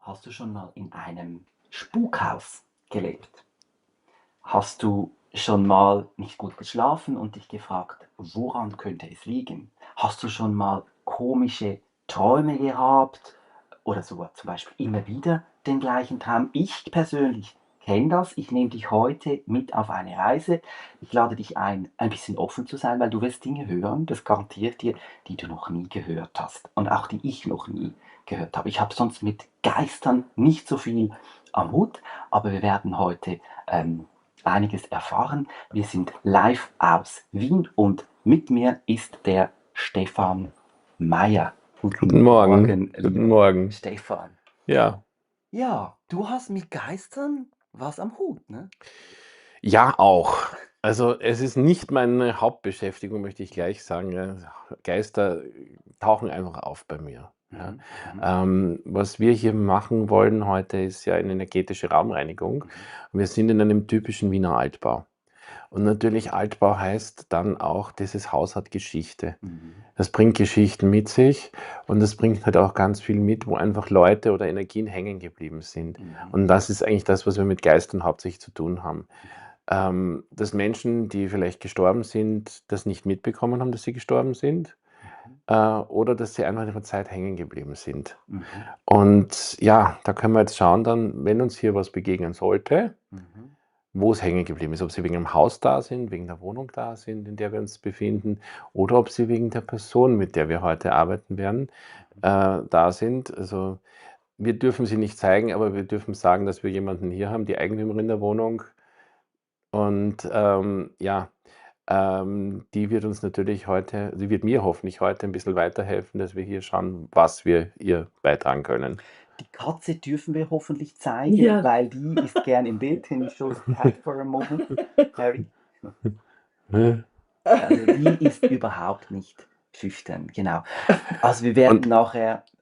Hast du schon mal in einem Spukhaus gelebt? Hast du schon mal nicht gut geschlafen und dich gefragt, woran könnte es liegen? Hast du schon mal komische Träume gehabt oder sogar zum Beispiel immer wieder den gleichen Traum? Ich persönlich kenne das. Ich nehme dich heute mit auf eine Reise. Ich lade dich ein bisschen offen zu sein, weil du wirst Dinge hören, das garantiere ich dir, die du noch nie gehört hast und auch die ich noch nie gehört habe. Ich habe sonst mit Geistern nicht so viel am Hut, aber wir werden heute einiges erfahren. Wir sind live aus Wien und mit mir ist der Stefan Meyer. Guten Guten Morgen. Morgen, Guten lieber Morgen. Stefan. Ja. Ja, du hast mit Geistern was am Hut, ne? Ja, auch. Also, es ist nicht meine Hauptbeschäftigung, möchte ich gleich sagen, ja. Geister tauchen einfach auf bei mir, ja. Mhm, mhm, Was wir hier machen wollen heute, ist ja eine energetische Raumreinigung. mhm, Wir sind in einem typischen Wiener Altbau. Und natürlich Altbau heißt dann auch, dieses Haus hat Geschichte. mhm, Das bringt Geschichten mit sich und das bringt halt auch ganz viel mit, wo einfach Leute oder Energien hängen geblieben sind. mhm, Und das ist eigentlich das, was wir mit Geistern hauptsächlich zu tun haben. Dass Menschen, die vielleicht gestorben sind, das nicht mitbekommen haben, dass sie gestorben sind, mhm, oder dass sie einfach in ihrer Zeit hängen geblieben sind. mhm, Und ja, da können wir jetzt schauen dann, wenn uns hier was begegnen sollte, mhm, wo es hängen geblieben ist, ob sie wegen dem Haus da sind, wegen der Wohnung da sind, in der wir uns befinden, oder ob sie wegen der Person, mit der wir heute arbeiten werden, da sind. Also wir dürfen sie nicht zeigen, aber wir dürfen sagen, dass wir jemanden hier haben, die Eigentümerin der Wohnung. Und ja, die wird uns natürlich heute, die wird mir hoffentlich heute ein bisschen weiterhelfen, dass wir hier schauen, was wir ihr beitragen können. Die Katze dürfen wir hoffentlich zeigen, Ja. weil die ist gern im Bild. Can you show the cat for a moment, Harry? Also die ist überhaupt nicht schüchtern, genau. Also Und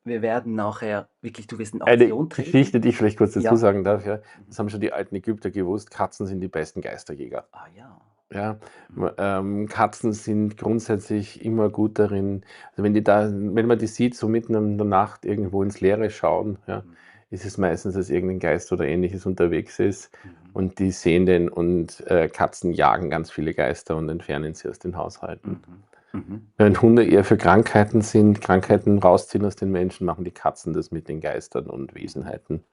wir werden nachher wirklich, du wirst in eine Aktion treten. Geschichte, die ich vielleicht kurz dazu Ja. sagen darf, ja, Mhm. das haben schon die alten Ägypter gewusst, Katzen sind die besten Geisterjäger. Ah ja. Ja, Mhm. Katzen sind grundsätzlich immer gut darin, also wenn man die sieht, so mitten in der Nacht irgendwo ins Leere schauen, ja, Mhm. ist es meistens, dass irgendein Geist oder Ähnliches unterwegs ist Mhm. und die sehen den und Katzen jagen ganz viele Geister und entfernen sie aus den Haushalten. Mhm. Mhm. Während Hunde eher für Krankheiten sind, Krankheiten rausziehen aus den Menschen, machen die Katzen das mit den Geistern und Mhm. Wesenheiten.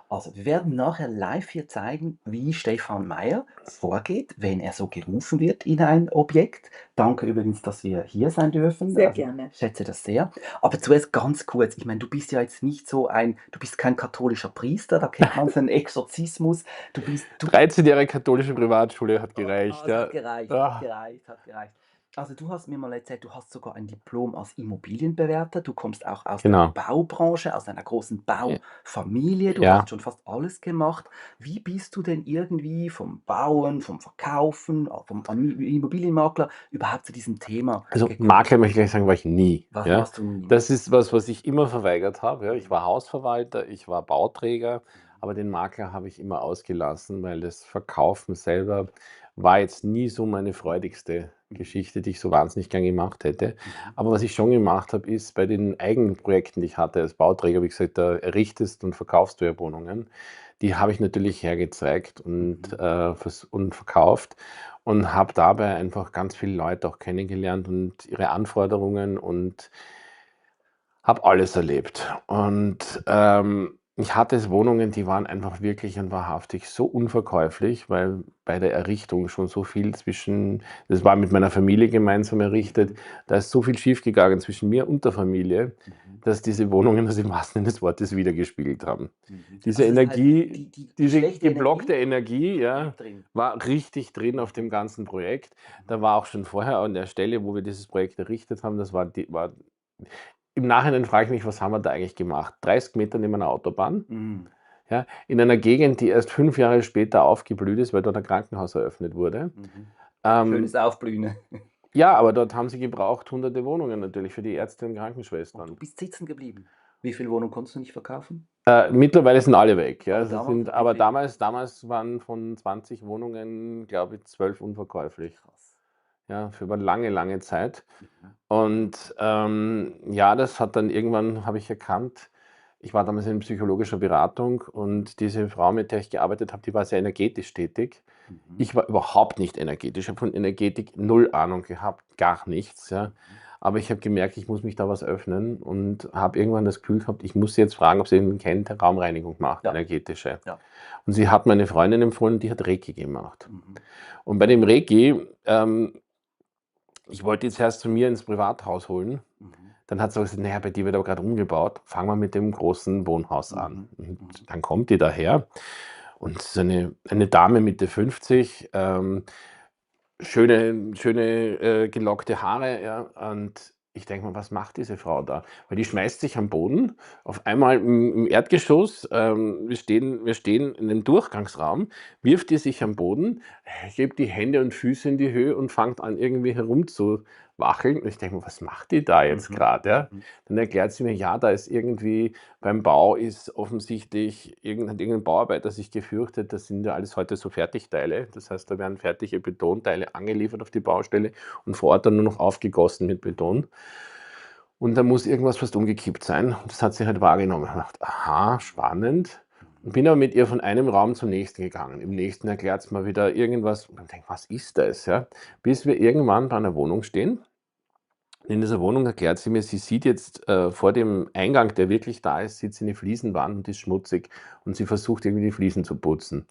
Also, wir werden nachher live hier zeigen, wie Stefan Meyer vorgeht, wenn er so gerufen wird in ein Objekt. Danke übrigens, dass wir hier sein dürfen. Sehr Also, gerne. ich schätze das sehr. Aber zuerst ganz kurz, ich meine, du bist ja jetzt nicht so du bist kein katholischer Priester, da kennt man so einen Exorzismus. Du 13 Jahre katholische Privatschule hat Oh, gereicht, es hat ja. gereicht, hat Ah, gereicht, hat gereicht. Also du hast mir mal erzählt, du hast sogar ein Diplom als Immobilienbewerter. Du kommst auch aus der genau. Baubranche, aus einer großen Baufamilie. Du hast Ja, schon fast alles gemacht. Wie bist du denn irgendwie vom Bauen, vom Verkaufen, vom Immobilienmakler überhaupt zu diesem Thema also gekommen? Makler möchte ich gleich sagen, war ich nie. Was Ja. warst du nie? Das ist was, was ich immer verweigert habe. Ja. Ich Mhm. war Hausverwalter, ich war Bauträger, aber den Makler habe ich immer ausgelassen, weil das Verkaufen selber war jetzt nie so meine freudigste Mhm. Geschichte, die ich so wahnsinnig gern gemacht hätte. Mhm. Aber was ich schon gemacht habe, ist bei den eigenen Projekten, die ich hatte als Bauträger, wie gesagt, da errichtest und verkaufst du ja Wohnungen, die habe ich natürlich hergezeigt und, Mhm. und verkauft und habe dabei einfach ganz viele Leute auch kennengelernt und ihre Anforderungen und habe alles erlebt. Und ich hatte Wohnungen, die waren einfach wirklich und wahrhaftig so unverkäuflich, weil bei der Errichtung schon so viel das war mit meiner Familie gemeinsam errichtet, Mhm. da ist so viel schiefgegangen zwischen mir und der Familie, Mhm. dass diese Wohnungen das im wahrsten Sinne des Wortes widergespiegelt haben. Mhm. Diese Also das heißt, Energie, die diese schlechte geblockte Energie Energie, ja, blieb drin. war richtig drin auf dem Mhm. ganzen Projekt. Mhm. Da war auch schon vorher an der Stelle, wo wir dieses Projekt errichtet haben, war im Nachhinein frage ich mich, was haben wir da eigentlich gemacht? 30 Meter neben einer Autobahn, Mhm. ja, in einer Gegend, die erst 5 Jahre später aufgeblüht ist, weil dort ein Krankenhaus eröffnet wurde. Mhm. Schönes Ähm, Aufblühen. ja, aber dort haben sie gebraucht hunderte Wohnungen natürlich für die Ärzte und Und du Krankenschwestern. bist sitzen geblieben. Wie viele Wohnungen konntest du nicht verkaufen? Mittlerweile sind alle weg, ja. Aber Also damals, sind wie aber viel? damals waren von 20 Wohnungen, glaube ich, 12 unverkäuflich, Krass. ja, für eine lange, lange Zeit. Mhm. Und ja, das hat dann irgendwann habe ich erkannt, ich war damals in psychologischer Beratung und diese Frau, mit der ich gearbeitet habe, die war sehr energetisch tätig. Mhm. Ich war überhaupt nicht energetisch. Ich habe von Energetik null Ahnung gehabt, gar nichts, ja. Aber ich habe gemerkt, ich muss mich da was öffnen und habe irgendwann das Gefühl gehabt, ich muss sie jetzt fragen, ob sie jemanden kennt, der Raumreinigung macht, Ja. energetische. Ja. Und sie hat meine Freundin empfohlen, die hat Reiki gemacht. Mhm. Und bei dem Reiki, ich wollte jetzt erst zu mir ins Privathaus holen. Mhm. Dann hat sie gesagt, naja, bei dir wird aber gerade umgebaut, fangen wir mit dem großen Wohnhaus an. Mhm. Und dann kommt die daher und so eine Dame Mitte 50, schöne gelockte Haare, ja. Und ich denke mal, was macht diese Frau da? Weil die schmeißt sich am Boden, auf einmal im Erdgeschoss, wir stehen in einem Durchgangsraum, wirft die sich am Boden, hebt die Hände und Füße in die Höhe und fängt an, irgendwie herumzuwackeln. Und ich denke mir, was macht die da jetzt gerade? Ja? Mhm. Dann erklärt sie mir, ja, da ist irgendwie beim Bau ist offensichtlich irgendein Bauarbeiter sich gefürchtet, das sind ja alles heute so Fertigteile. Das heißt, da werden fertige Betonteile angeliefert auf die Baustelle und vor Ort dann nur noch aufgegossen mit Beton. Und da muss irgendwas fast umgekippt sein. Und das hat sie halt wahrgenommen. Ich habe gedacht, aha, spannend. Und bin aber mit ihr von einem Raum zum nächsten gegangen. Im nächsten erklärt es mir wieder irgendwas. Und ich denke, was ist das? Ja? Bis wir irgendwann bei einer Wohnung stehen. In dieser Wohnung erklärt sie mir, sie sieht jetzt vor dem Eingang, der wirklich da ist, sieht sie eine Fliesenwand und die ist schmutzig und sie versucht irgendwie die Fliesen zu putzen.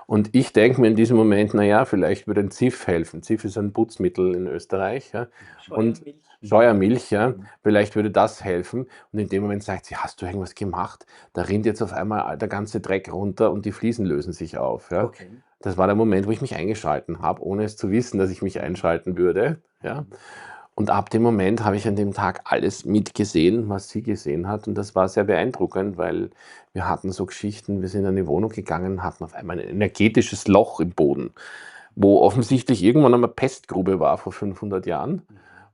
Und ich denke mir in diesem Moment, naja, vielleicht würde ein Ziff helfen. Ziff ist ein Putzmittel in Österreich, ja. Und Scheuermilch. Scheuermilch, ja, Mhm. vielleicht würde das helfen. Und in dem Moment sagt sie, hast du irgendwas gemacht? Da rinnt jetzt auf einmal der ganze Dreck runter und die Fliesen lösen sich auf, ja. Okay. Das war der Moment, wo ich mich eingeschalten habe, ohne es zu wissen, dass ich mich einschalten würde, ja. Und ab dem Moment habe ich an dem Tag alles mitgesehen, was sie gesehen hat. Und das war sehr beeindruckend, weil wir hatten so Geschichten, wir sind in eine Wohnung gegangen, hatten auf einmal ein energetisches Loch im Boden, wo offensichtlich irgendwann einmal Pestgrube war vor 500 Jahren.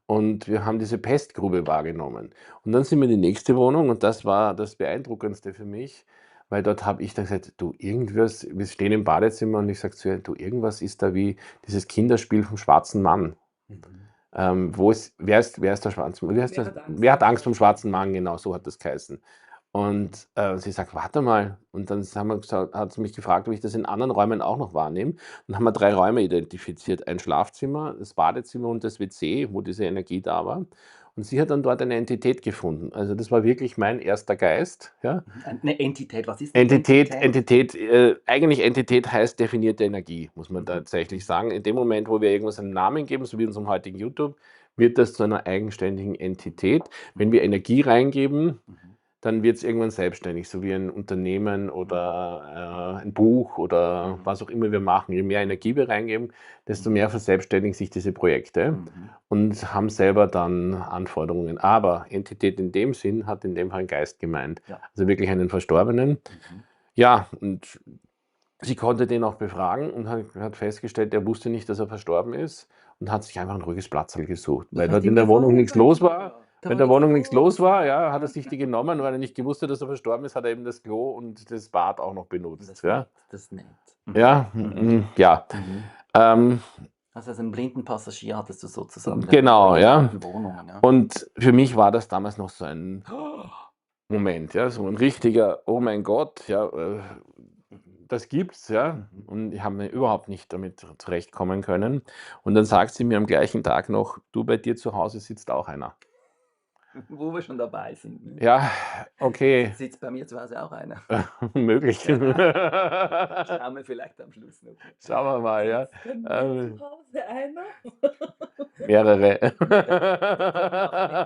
Und wir haben diese Pestgrube wahrgenommen. Und dann sind wir in die nächste Wohnung und das war das Beeindruckendste für mich, weil dort habe ich dann gesagt, du, irgendwas, wir stehen im Badezimmer und ich sage zu ihr, du, irgendwas ist da wie dieses Kinderspiel vom schwarzen Mann. Wer ist der schwarze Mann? Wer hat Angst vom schwarzen Mann? Genau, so hat das geheißen. Und sie sagt, warte mal. Und dann hat sie mich gefragt, ob ich das in anderen Räumen auch noch wahrnehme. Dann haben wir 3 Räume identifiziert. Ein Schlafzimmer, das Badezimmer und das WC, wo diese Energie da war. Und sie hat dann dort eine Entität gefunden. Also das war wirklich mein erster Geist. Ja. Eine Entität, was ist eine Entität? Eigentlich Entität heißt definierte Energie, muss man tatsächlich sagen. In dem Moment, wo wir irgendwas einen Namen geben, so wie in unserem heutigen YouTube, wird das zu einer eigenständigen Entität. Wenn wir Energie reingeben, dann wird es irgendwann selbstständig, so wie ein Unternehmen oder ein Buch oder was auch immer wir machen. Je mehr Energie wir reingeben, desto mehr verselbstständigen sich diese Projekte und haben selber dann Anforderungen. Aber Entität in dem Sinn hat in dem Fall einen Geist gemeint. Ja. Also wirklich einen Verstorbenen. Ja, und sie konnte den auch befragen und hat festgestellt, er wusste nicht, dass er verstorben ist und hat sich einfach ein ruhiges Platzl gesucht, weil dort in der Wohnung nichts los war. Wenn in der Wohnung nichts los war, ja, hat er sich die genommen, weil er nicht gewusst hat, dass er verstorben ist, hat er eben das Klo und das Bad auch noch benutzt. Ja, Das ist nett. ja, ja. Also als einen blinden Passagier hattest du sozusagen. Genau, ja. Wohnungen, ja. Und für mich war das damals noch so ein Moment, ja, so ein richtiger, oh mein Gott, ja, das gibt's, ja. Und ich habe mir überhaupt nicht damit zurechtkommen können. Und dann sagt sie mir am gleichen Tag noch, du, bei dir zu Hause sitzt auch einer. Wo wir schon dabei sind. Ne? Ja, okay. Sitzt bei mir zu Hause auch einer. Möglich. Schauen wir vielleicht am Schluss noch. Schauen wir mal, ja. Sitzt bei mir zu Hause einer? Mehrere.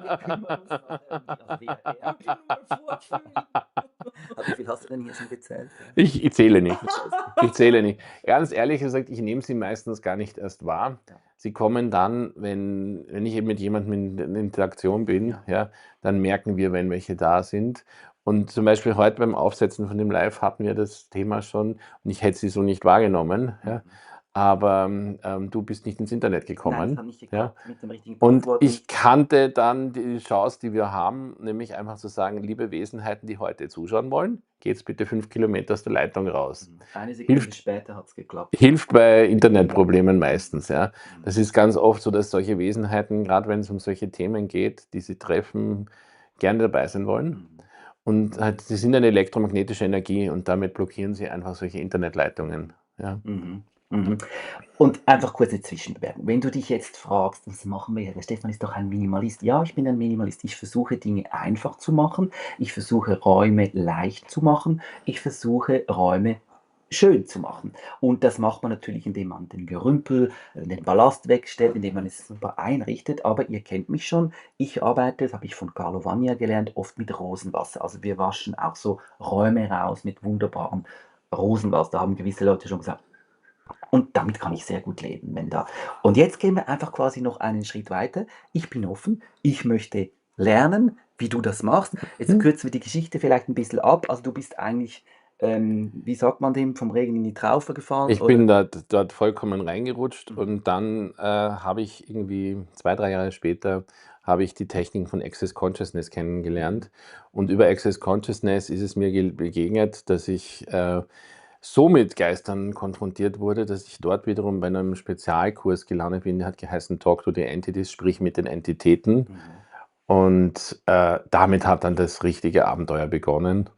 Wir kümmern uns wie viel hast du denn hier schon gezählt? Ich zähle nicht. Ich zähle nicht. Ganz ehrlich gesagt, ich nehme sie meistens gar nicht erst wahr. Sie kommen dann, wenn ich eben mit jemandem in Interaktion bin, ja, dann merken wir, wenn welche da sind. Und zum Beispiel heute beim Aufsetzen von dem Live hatten wir das Thema schon und ich hätte sie so nicht wahrgenommen. Ja. Aber du bist nicht ins Internet gekommen. Nein, das hat nicht geklappt, mit dem richtigen Und Passwort. ich kannte dann die Chance, die wir haben, nämlich einfach zu sagen, liebe Wesenheiten, die heute zuschauen wollen, geht's bitte 5 Kilometer aus der Leitung raus. Eine Sekunde später hat es geklappt. Hilft bei Internetproblemen meistens, ja. Das ist ganz oft so, dass solche Wesenheiten, gerade wenn es um solche Themen geht, die sie treffen, gerne dabei sein wollen. Und halt, sie sind eine elektromagnetische Energie und damit blockieren sie einfach solche Internetleitungen. Ja. Mhm. Mhm. Und einfach kurz eine Zwischenbemerkung. Wenn du dich jetzt fragst, was machen wir hier? Der Stefan ist doch ein Minimalist. Ja, ich bin ein Minimalist. Ich versuche Dinge einfach zu machen. Ich versuche Räume leicht zu machen. Ich versuche Räume schön zu machen. Und das macht man natürlich, indem man den Gerümpel, den Ballast wegstellt, indem man es super einrichtet. Aber ihr kennt mich schon. Ich arbeite, das habe ich von Carlo Vania gelernt, oft mit Rosenwasser. Also wir waschen auch so Räume raus mit wunderbarem Rosenwasser. Da haben gewisse Leute schon gesagt, und damit kann ich sehr gut leben, wenn da. Und jetzt gehen wir einfach quasi noch einen Schritt weiter. Ich bin offen, ich möchte lernen, wie du das machst. Jetzt kürzen wir die Geschichte vielleicht ein bisschen ab. Also du bist eigentlich, wie sagt man dem, vom Regen in die Traufe gefallen? Ich Oder? bin dort vollkommen reingerutscht und dann habe ich irgendwie 2, 3 Jahre später habe ich die Techniken von Access Consciousness kennengelernt. Und über Access Consciousness ist es mir begegnet, dass ich so mit Geistern konfrontiert wurde, dass ich dort wiederum bei einem Spezialkurs gelandet bin, der hat geheißen Talk to the Entities, sprich mit den Entitäten. Mhm. Und damit hat dann das richtige Abenteuer begonnen.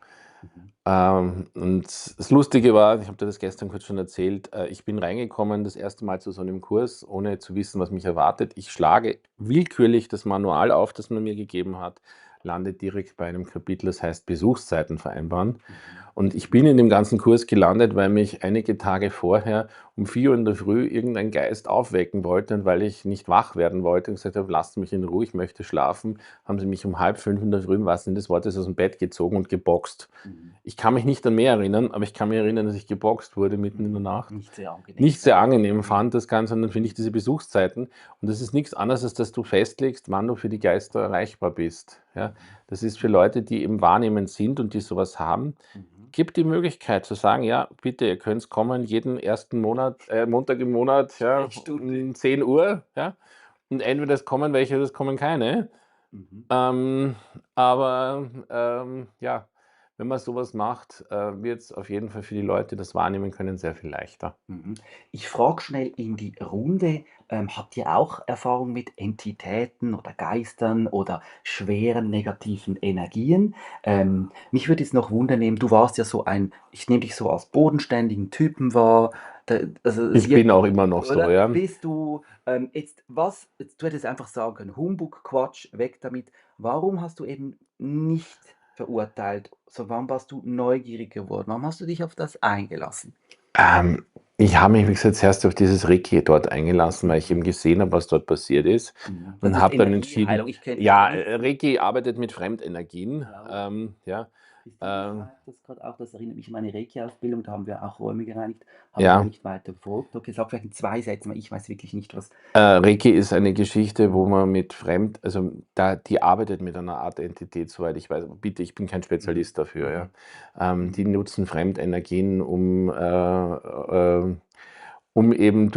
Und das Lustige war, ich habe dir das gestern kurz schon erzählt, ich bin reingekommen das erste Mal zu so einem Kurs, ohne zu wissen, was mich erwartet. Ich schlage willkürlich das Manual auf, das man mir gegeben hat, lande direkt bei einem Kapitel, das heißt Besuchszeiten vereinbaren. Und ich bin in dem ganzen Kurs gelandet, weil mich einige Tage vorher um 4 Uhr in der Früh irgendein Geist aufwecken wollte. Und weil ich nicht wach werden wollte und gesagt habe, lasst mich in Ruhe, ich möchte schlafen, haben sie mich um 4:30 in der Früh im wahrsten Sinne des Wortes aus dem Bett gezogen und geboxt. Ich kann mich nicht an mehr erinnern, aber ich kann mich erinnern, dass ich geboxt wurde mitten in der Nacht. Nicht sehr angenehm. Nicht sehr angenehm fand das Ganze, sondern finde ich diese Besuchszeiten. Und das ist nichts anderes, als dass du festlegst, wann du für die Geister erreichbar bist. Ja? Das ist für Leute, die eben wahrnehmend sind und die sowas haben, gibt die Möglichkeit zu sagen, ja, bitte, ihr könnt kommen jeden ersten Montag im Monat, ja, um 10 Uhr. Ja? Und entweder es kommen welche oder es kommen keine. Aber ja, wenn man sowas macht, wird es auf jeden Fall für die Leute, die das wahrnehmen können, sehr viel leichter. Ich frage schnell in die Runde, habt ihr auch Erfahrung mit Entitäten oder Geistern oder schweren negativen Energien? Mich würde jetzt noch wundern, du warst ja so ich nehme dich so als bodenständigen Typen wahr. Also Ich bin auch immer noch so, oder? ja. Bist du jetzt du hättest einfach sagen können, Humbug, Quatsch, weg damit. Warum hast du eben nicht verurteilt? So, warum warst du neugierig geworden? Warum hast du dich auf das eingelassen? Ich habe mich, wie gesagt, zuerst auf dieses Reiki dort eingelassen, weil ich eben gesehen habe, was dort passiert ist. Das Und ist habe dann entschieden, Energieheilung. Ich kenne ja, nicht. Reiki arbeitet mit Fremdenergien. Genau. Ja, Siehst du, ich weiß das gerade auch, das erinnert mich an meine Reiki-Ausbildung, da haben wir auch Räume gereinigt, habe ich ja. aber nicht weiter verfolgt. Okay, sag vielleicht in 2 Sätzen, weil ich weiß wirklich nicht, was. Reiki ist eine Geschichte, wo man mit die arbeitet mit einer Art Entität, soweit ich weiß. Bitte, ich bin kein Spezialist dafür. Ja. Die nutzen Fremdenergien, um eben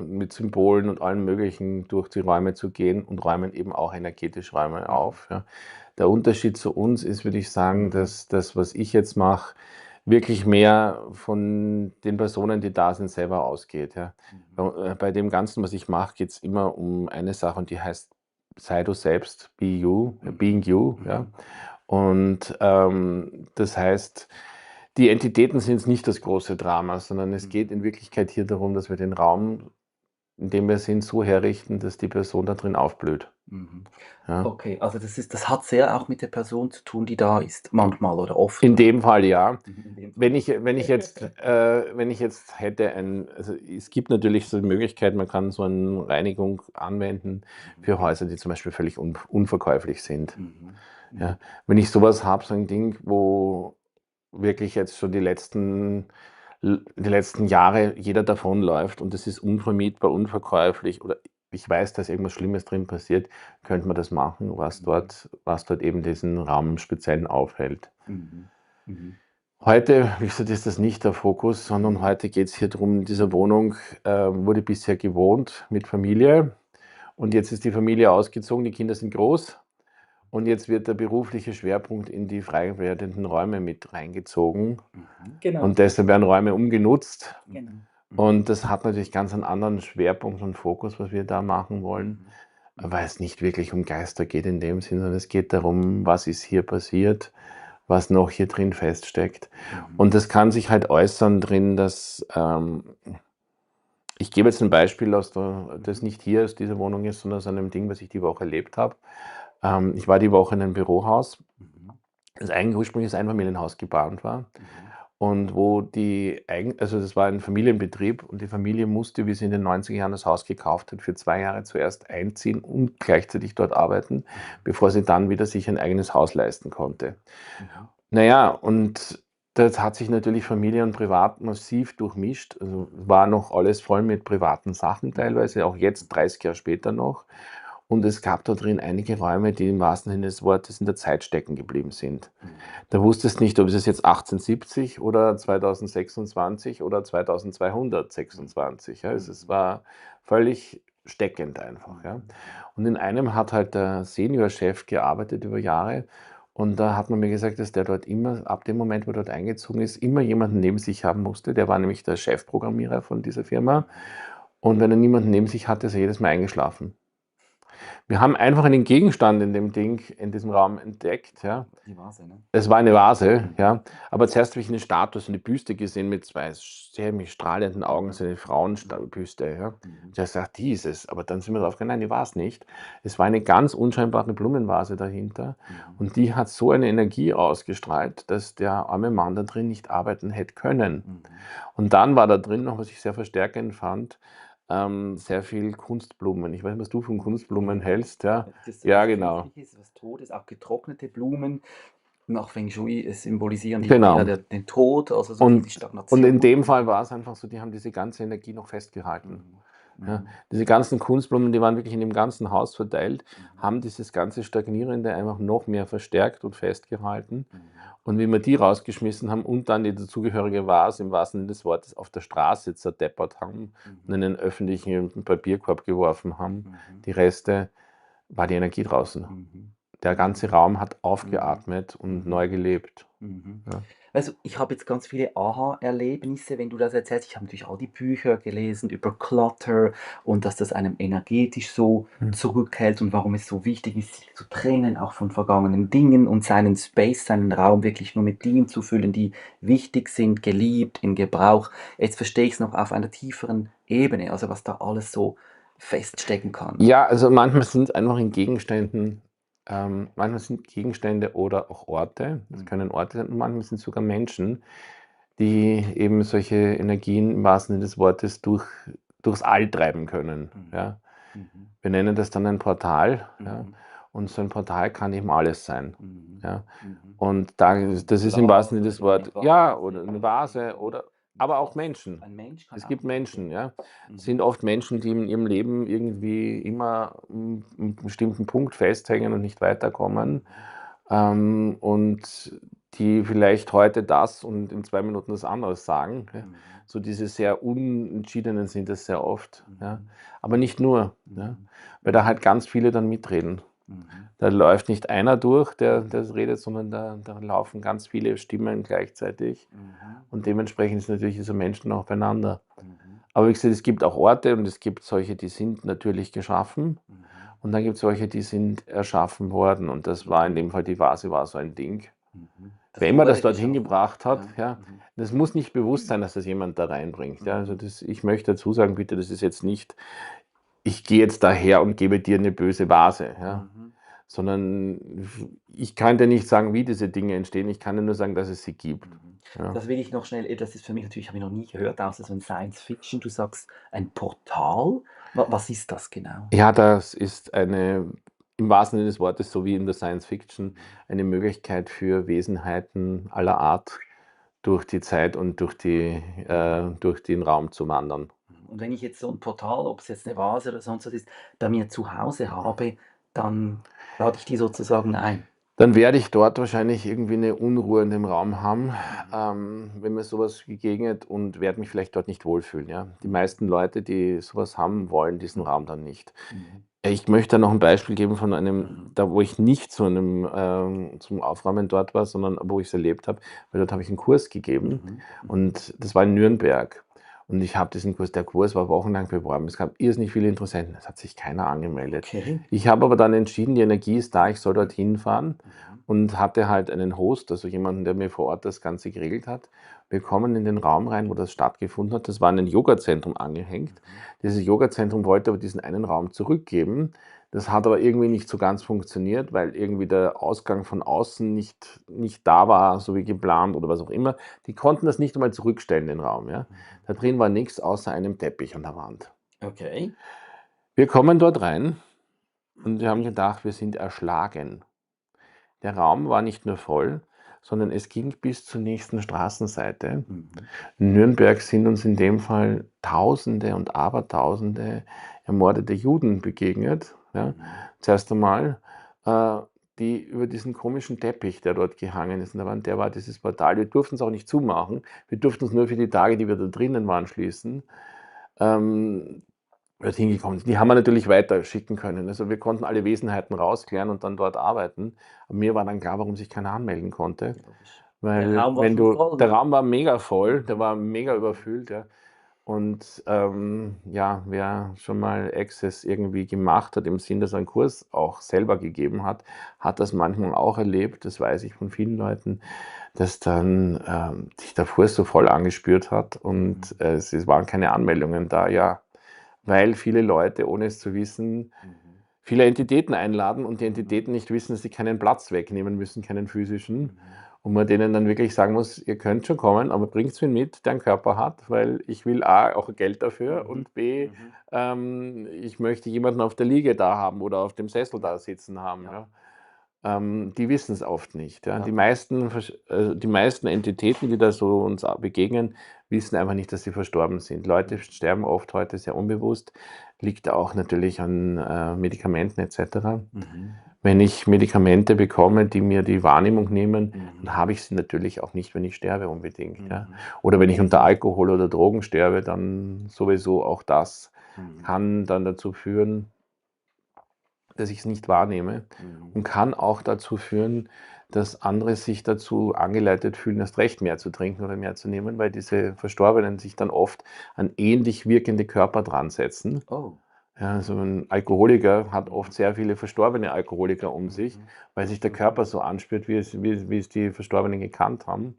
mit Symbolen und allem Möglichen durch die Räume zu gehen und räumen eben auch energetisch Räume auf. Ja. Der Unterschied zu uns ist, würde ich sagen, dass das, was ich jetzt mache, wirklich mehr von den Personen, die da sind, selber ausgeht. Ja. Bei dem Ganzen, was ich mache, geht es immer um eine Sache und die heißt, sei du selbst, be you, being you. Ja. Und das heißt, die Entitäten sind jetzt nicht das große Drama, sondern es geht in Wirklichkeit hier darum, dass wir den Raum, in dem wir sind, so herrichten, dass die Person da drin aufblüht. Ja. Okay, also das hat sehr auch mit der Person zu tun, die da ist, manchmal oder oft. In dem Fall ja. In dem Fall. Wenn ich jetzt hätte also es gibt natürlich so die Möglichkeit, man kann so eine Reinigung anwenden für Häuser, die zum Beispiel völlig unverkäuflich sind. Ja. Wenn ich sowas habe, so ein Ding, wo wirklich jetzt schon die letzten Jahre jeder davonläuft und es ist unvermietbar, unverkäuflich oder ich weiß, dass irgendwas Schlimmes drin passiert, könnte man das machen, was dort eben diesen Raum im Speziellen aufhält. Heute, wie gesagt, ist das nicht der Fokus, sondern heute geht es hier darum, in dieser Wohnung wurde bisher gewohnt mit Familie und jetzt ist die Familie ausgezogen, die Kinder sind groß und jetzt wird der berufliche Schwerpunkt in die frei werdenden Räume mit reingezogen. Genau. Und deshalb werden Räume umgenutzt. Genau. Und das hat natürlich ganz einen anderen Schwerpunkt und Fokus, was wir da machen wollen. weil es nicht wirklich um Geister geht in dem Sinne, sondern es geht darum, was ist hier passiert, was noch hier drin feststeckt. Und das kann sich halt äußern drin, dass ich gebe jetzt ein Beispiel, das nicht hier aus dieser Wohnung ist, sondern aus einem Ding, was ich die Woche erlebt habe. Ich war die Woche in einem Bürohaus, das eigentlich ursprünglich als Einfamilienhaus geplant war. Und wo also das war ein Familienbetrieb und die Familie musste, wie sie in den 90er Jahren das Haus gekauft hat, für 2 Jahre zuerst einziehen und gleichzeitig dort arbeiten, bevor sie dann wieder sich ein eigenes Haus leisten konnte. Naja, und das hat sich natürlich Familie und Privat massiv durchmischt. Also war noch alles voll mit privaten Sachen teilweise, auch jetzt 30 Jahre später noch. Und es gab da drin einige Räume, die im wahrsten Sinne des Wortes in der Zeit stecken geblieben sind. Da wusstest nicht, ob es jetzt 1870 oder 2026 oder 2226. Ja. Es war völlig steckend einfach. Ja. Und in einem hat halt der Seniorchef gearbeitet über Jahre. Und da hat man mir gesagt, dass der dort immer, ab dem Moment, wo er dort eingezogen ist, immer jemanden neben sich haben musste. Der war nämlich der Chefprogrammierer von dieser Firma. Und wenn er niemanden neben sich hatte, ist er jedes Mal eingeschlafen. Wir haben einfach einen Gegenstand in dem Ding, in diesem Raum entdeckt. Ja. Die Vase, ne? Es war eine Vase, ja. Aber zuerst habe ich eine Statue, so eine Büste gesehen mit 2 sehr strahlenden Augen, so eine Frauenbüste. Ja. Ich habe gesagt, die ist es. Aber dann sind wir drauf gekommen, nein, die war es nicht. Es war eine ganz unscheinbare Blumenvase dahinter. Und die hat so eine Energie ausgestrahlt, dass der arme Mann da drin nicht arbeiten hätte können. Und dann war da drin noch, was ich sehr verstärkend fand, sehr viel Kunstblumen. Ich weiß nicht, was du von Kunstblumen hältst. Ja, Das ist ja was genau. Friedliches, was Totes, auch getrocknete Blumen. Nach Feng Shui symbolisieren die Genau. eher den Tod, also so die Stagnation. Und in dem Fall war es einfach so, die haben diese ganze Energie noch festgehalten. Ja, diese ganzen Kunstblumen, die waren wirklich in dem ganzen Haus verteilt, haben dieses ganze Stagnierende einfach noch mehr verstärkt und festgehalten. Und wie wir die rausgeschmissen haben und dann die dazugehörige Vase im wahrsten Sinne des Wortes auf der Straße zerdeppert haben und in einen öffentlichen Papierkorb geworfen haben, die Reste, war die Energie draußen. Der ganze Raum hat aufgeatmet und neu gelebt. Ja. Also ich habe jetzt ganz viele Aha-Erlebnisse, wenn du das erzählst. Ich habe natürlich all die Bücher gelesen über Clutter und dass das einem energetisch so zurückhält und warum es so wichtig ist, sich zu trennen, auch von vergangenen Dingen und seinen Space, seinen Raum wirklich nur mit Dingen zu füllen, die wichtig sind, geliebt, in Gebrauch. Jetzt verstehe ich es noch auf einer tieferen Ebene, also was da alles so feststecken kann. Ja, also manchmal sind es einfach in Gegenständen, manchmal sind Gegenstände oder auch Orte, das können Orte sein, und manchmal sind es sogar Menschen, die eben solche Energien im wahrsten Sinne des Wortes durchs All treiben können. Ja. Wir nennen das dann ein Portal. Ja. Und so ein Portal kann eben alles sein. Ja. Und das ist im wahrsten Sinne des Wortes, ja, oder eine Vase, aber auch Menschen. Ein Mensch kann Es auch gibt sein. Menschen, ja. Es sind oft Menschen, die in ihrem Leben irgendwie immer einen bestimmten Punkt festhängen und nicht weiterkommen. Und die vielleicht heute das und in 2 Minuten das anderes sagen. Ja. So diese sehr Unentschiedenen sind das sehr oft. Ja. Aber nicht nur, ja. Weil da halt ganz viele dann mitreden. Da läuft nicht einer durch, der das redet, sondern da laufen ganz viele Stimmen gleichzeitig. Und dementsprechend ist natürlich diese Menschen auch beieinander. Aber wie gesagt, es gibt auch Orte und es gibt solche, die sind natürlich geschaffen. Und dann gibt es solche, die sind erschaffen worden. Und das war in dem Fall, die Vase war so ein Ding. Wer immer das dorthin gebracht hat, ja, das muss nicht bewusst sein, dass das jemand da reinbringt. Ja. Also ich möchte dazu sagen, bitte, das ist jetzt nicht, ich gehe jetzt daher und gebe dir eine böse Vase. Ja. Sondern ich kann dir nicht sagen, wie diese Dinge entstehen, ich kann dir nur sagen, dass es sie gibt. Ja. Das will ich noch schnell, das ist für mich natürlich, habe ich noch nie gehört, außer so ein Science Fiction. Du sagst ein Portal. Was ist das genau? Ja, das ist im wahrsten Sinne des Wortes, so wie in der Science Fiction, eine Möglichkeit für Wesenheiten aller Art durch die Zeit und durch den Raum zu wandern. Und wenn ich jetzt so ein Portal, ob es jetzt eine Vase oder sonst was ist, bei mir zu Hause habe, dann lade ich die sozusagen ein. Dann werde ich dort wahrscheinlich irgendwie eine Unruhe in dem Raum haben, wenn mir sowas begegnet, und werde mich vielleicht dort nicht wohlfühlen. Ja? Die meisten Leute, die sowas haben, wollen diesen Raum dann nicht. Ich möchte da noch ein Beispiel geben von einem, da wo ich nicht zum Aufräumen dort war, sondern wo ich es erlebt habe, weil dort habe ich einen Kurs gegeben und das war in Nürnberg. Und ich habe diesen Kurs, der Kurs war wochenlang beworben. Es gab irrsinnig viele Interessenten, es hat sich keiner angemeldet. Okay. Ich habe aber dann entschieden, die Energie ist da, ich soll dorthin fahren Mhm. und hatte halt einen Host, also jemanden, der mir vor Ort das Ganze geregelt hat. Wir kommen in den Raum rein, wo das stattgefunden hat. Das war an ein Yogazentrum angehängt. Dieses Yogazentrum wollte aber diesen einen Raum zurückgeben. Das hat aber irgendwie nicht so ganz funktioniert, weil irgendwie der Ausgang von außen nicht da war, so wie geplant oder was auch immer. Die konnten das nicht einmal zurückstellen, den Raum. Ja. Da drin war nichts außer einem Teppich an der Wand. Okay. Wir kommen dort rein und wir haben gedacht, wir sind erschlagen. Der Raum war nicht nur voll, sondern es ging bis zur nächsten Straßenseite. Mhm. In Nürnberg sind uns in dem Fall Tausende und Abertausende ermordete Juden begegnet. Ja. Mhm. Zuerst einmal, die über diesen komischen Teppich, der dort gehangen ist an der Wand, der war dieses Portal. Wir durften es auch nicht zumachen. Wir durften es nur für die Tage, die wir da drinnen waren, schließen. Dorthin gekommen sind. Die haben wir natürlich weiter schicken können. Also wir konnten alle Wesenheiten rausklären und dann dort arbeiten. Aber mir war dann klar, warum sich keiner anmelden konnte. Logisch. Der Weil Raum war wenn schon du, voll, der ne? Raum war mega voll, der war mega überfüllt, ja. Und ja, wer schon mal Access irgendwie gemacht hat, im Sinn, dass er einen Kurs auch selber gegeben hat, hat das manchmal auch erlebt, das weiß ich von vielen Leuten, dass dann sich der Kurs so voll angespürt hat und es waren keine Anmeldungen da, ja, weil viele Leute, ohne es zu wissen, Mhm. viele Entitäten einladen und die Entitäten nicht wissen, dass sie keinen Platz wegnehmen müssen, keinen physischen. Mhm. Und man denen dann wirklich sagen muss, ihr könnt schon kommen, aber bringt wen mit, der einen Körper hat, weil ich will A, auch Geld dafür Mhm. und B, Mhm. ich möchte jemanden auf der Liege da haben oder auf dem Sessel da sitzen haben. Ja. Ja. Die wissen es oft nicht. Ja. Ja. Die meisten Entitäten, die da so uns begegnen, wissen einfach nicht, dass sie verstorben sind. Leute sterben oft heute sehr unbewusst, liegt auch natürlich an Medikamenten etc. Mhm. Wenn ich Medikamente bekomme, die mir die Wahrnehmung nehmen, Mhm. dann habe ich sie natürlich auch nicht, wenn ich sterbe unbedingt. Ja. Mhm. Oder wenn ich unter Alkohol oder Drogen sterbe, dann sowieso auch das Mhm. kann dann dazu führen, dass ich es nicht wahrnehme Mhm. und kann auch dazu führen, dass andere sich dazu angeleitet fühlen, erst recht mehr zu trinken oder mehr zu nehmen, weil diese Verstorbenen sich dann oft an ähnlich wirkende Körper dran setzen. Oh. Ja, so ein Alkoholiker hat oft sehr viele verstorbene Alkoholiker um sich, weil sich der Körper so anspürt, wie es die Verstorbenen gekannt haben.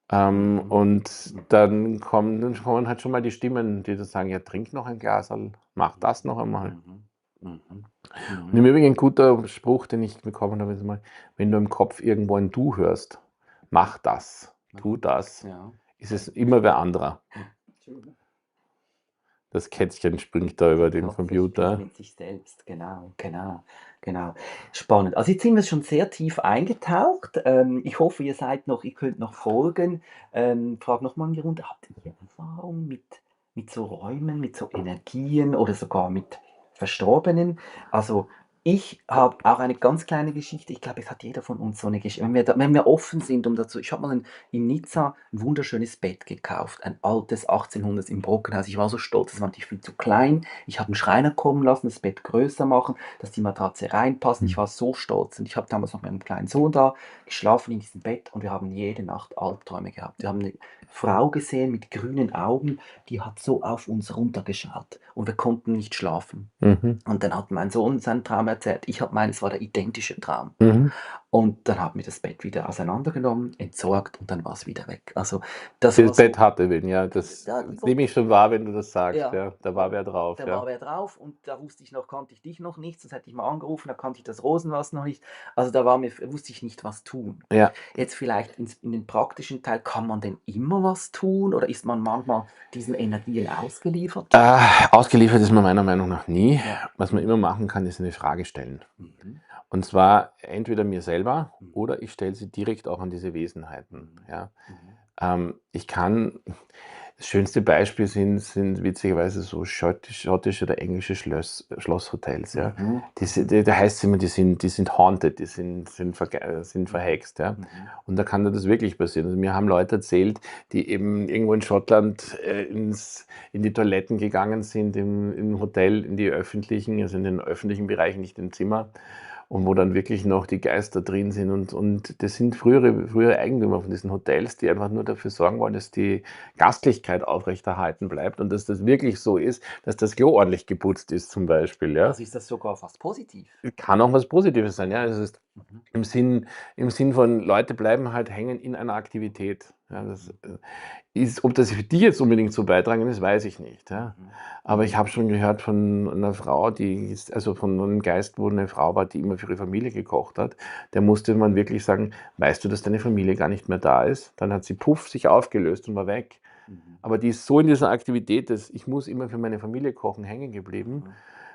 Und dann kommen halt schon mal die Stimmen, die dann sagen, ja, trink noch ein Glas, mach das noch einmal. Und im Übrigen ein guter Spruch, den ich bekommen habe, ist mal, wenn du im Kopf irgendwo ein Du hörst, mach das, tu das, Ja. ist es immer wer anderer. Das Kätzchen springt da über den Katze Computer. spielt mit sich selbst, genau. Spannend. Also jetzt sind wir schon sehr tief eingetaucht. Ich hoffe, ihr könnt noch folgen. Frage nochmal in die Runde, habt ihr Erfahrung mit so Räumen, mit so Energien oder sogar mit Verstorbenen? Also ich habe auch eine ganz kleine Geschichte. Ich glaube, es hat jeder von uns so eine Geschichte. Wenn wir offen sind, ich habe mal in Nizza ein wunderschönes Bett gekauft, ein altes 1800 im Brockenhaus. Ich war so stolz, das war natürlich viel zu klein. Ich habe einen Schreiner kommen lassen, das Bett größer machen, dass die Matratze reinpasst. Ich war so stolz und ich habe damals noch mit meinem kleinen Sohn da geschlafen in diesem Bett und wir haben jede Nacht Albträume gehabt. Wir haben eine Frau gesehen mit grünen Augen, die hat so auf uns runtergeschaut und wir konnten nicht schlafen. Mhm. Und dann hat mein Sohn seinen Traum erzählt. Ich habe meines, war der identische Traum. Mhm. Und dann haben wir das Bett wieder auseinandergenommen, entsorgt und dann war es wieder weg. Also das war Das so, Bett hatte wen, ja. Das da, nehme ich schon wahr, wenn du das sagst. ja, Ja. Da war wer drauf. da Ja. war wer drauf und da kannte ich dich noch nicht, sonst hätte ich mal angerufen, da kannte ich das Rosenwasser noch nicht. Also wusste ich nicht, was tun. Ja. Jetzt vielleicht in den praktischen Teil, kann man denn immer was tun oder ist man manchmal diesen Energien ausgeliefert? Ausgeliefert ist man meiner Meinung nach nie. Ja. Was man immer machen kann, ist eine Frage stellen. Mhm. Und zwar entweder mir selber oder ich stelle sie direkt auch an diese Wesenheiten. Ja. Ich kann, das schönste Beispiel sind witzigerweise so schottische oder englische Schlosshotels. Ja. Mhm. Da heißt es immer, die sind haunted, die sind verhext. Ja. Und da kann das wirklich passieren. Also mir haben Leute erzählt, die eben irgendwo in Schottland in die Toiletten gegangen sind, im Hotel, also in den öffentlichen Bereichen, nicht im Zimmer. und wo dann wirklich noch die Geister drin sind. Und das sind frühere Eigentümer von diesen Hotels, die einfach nur dafür sorgen wollen, dass die Gastlichkeit aufrechterhalten bleibt und dass das wirklich so ist, dass das Klo ordentlich geputzt ist zum Beispiel. Ja? Also ist das sogar fast positiv. Kann auch was Positives sein. Ja? Es ist Mhm. im Sinn von, Leute bleiben halt hängen in einer Aktivität. Ja? Das ist, ob das für die jetzt unbedingt so beitragen ist, weiß ich nicht. Ja? Mhm. Aber ich habe schon gehört von einer Frau, also von einem Geist, wo eine Frau war, die immer für ihre Familie gekocht hat. Der musste man wirklich sagen, weißt du, dass deine Familie gar nicht mehr da ist? Dann hat sie puff sich aufgelöst und war weg. Mhm. Aber die ist so in dieser Aktivität, dass ich muss immer für meine Familie kochen, hängen geblieben,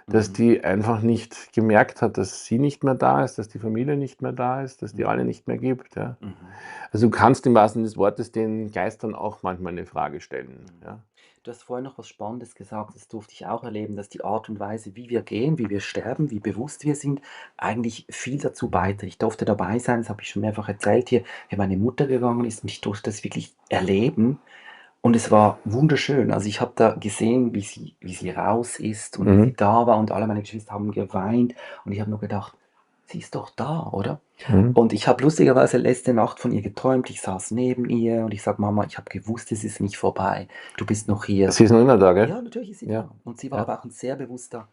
Mhm. dass die einfach nicht gemerkt hat, dass sie nicht mehr da ist, dass die Familie nicht mehr da ist, dass die alle nicht mehr gibt. Ja. Mhm. Also du kannst im wahrsten Sinne des Wortes den Geistern auch manchmal eine Frage stellen. Ja. Du hast vorhin noch was Spannendes gesagt, das durfte ich auch erleben, dass die Art und Weise, wie wir gehen, wie wir sterben, wie bewusst wir sind, eigentlich viel dazu beiträgt. Ich durfte dabei sein, das habe ich schon mehrfach erzählt hier, wie meine Mutter gegangen ist und ich durfte das wirklich erleben. Und es war wunderschön. Also ich habe da gesehen, wie sie raus ist und wie sie da war und alle meine Geschwister haben geweint. Und ich habe nur gedacht, sie ist doch da, oder? Mhm. Und ich habe lustigerweise letzte Nacht von ihr geträumt. Ich saß neben ihr und ich sage, Mama, ich habe gewusst, es ist nicht vorbei. Du bist noch hier. Sie ist noch immer da, gell? Ja, natürlich ist sie Ja. da. Und sie war Ja. aber auch ein sehr bewusster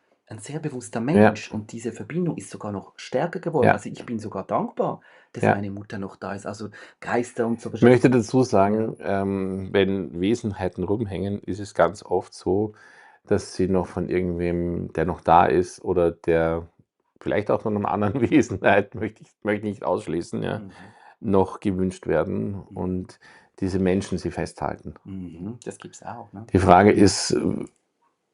Mensch. Und diese Verbindung ist sogar noch stärker geworden. Ja. Also ich bin sogar dankbar, dass Ja. meine Mutter noch da ist. Also Geister und so. Ich möchte dazu sagen, wenn Wesenheiten rumhängen, ist es ganz oft so, dass sie noch von irgendwem, der noch da ist oder der vielleicht auch von einer anderen Wesenheit, möchte ich nicht ausschließen, ja, noch gewünscht werden und diese Menschen sie festhalten. Das gibt es auch. Ne? Die Frage ist,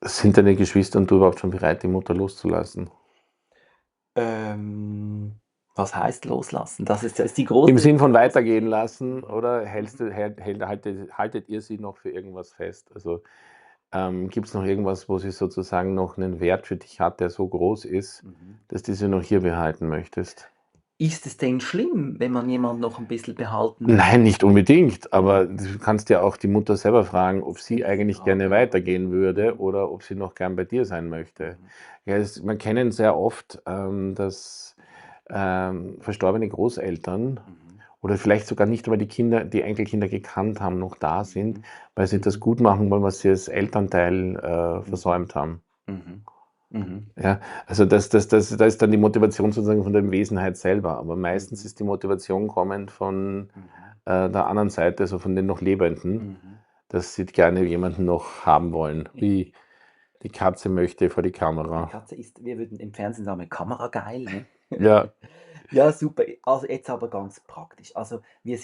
sind deine Geschwister und du überhaupt schon bereit, die Mutter loszulassen? Was heißt loslassen? Das ist die große. Im Sinn von weitergehen lassen, oder haltet ihr sie noch für irgendwas fest? Also gibt es noch irgendwas, wo sie sozusagen noch einen Wert für dich hat, der so groß ist, dass du sie noch hier behalten möchtest? Ist es denn schlimm, wenn man jemanden noch ein bisschen behalten möchte? Nein, nicht unbedingt, aber du kannst ja auch die Mutter selber fragen, ob sie eigentlich gerne weitergehen würde oder ob sie noch gern bei dir sein möchte. Ja, man kennt sehr oft, dass verstorbene Großeltern oder vielleicht sogar nicht, weil die Enkelkinder gekannt haben, noch da sind, weil sie das gut machen wollen, was sie als Elternteil versäumt haben. Ja, also da ist dann die Motivation sozusagen von der Wesenheit selber, aber meistens ist die Motivation kommend von der anderen Seite, also von den noch Lebenden, dass sie gerne jemanden noch haben wollen, wie die Katze möchte vor die Die Kamera. Katze ist, wir würden im Fernsehen sagen, Kamerageil. Ne? Ja. Ja, super. Also jetzt aber ganz praktisch. Also wir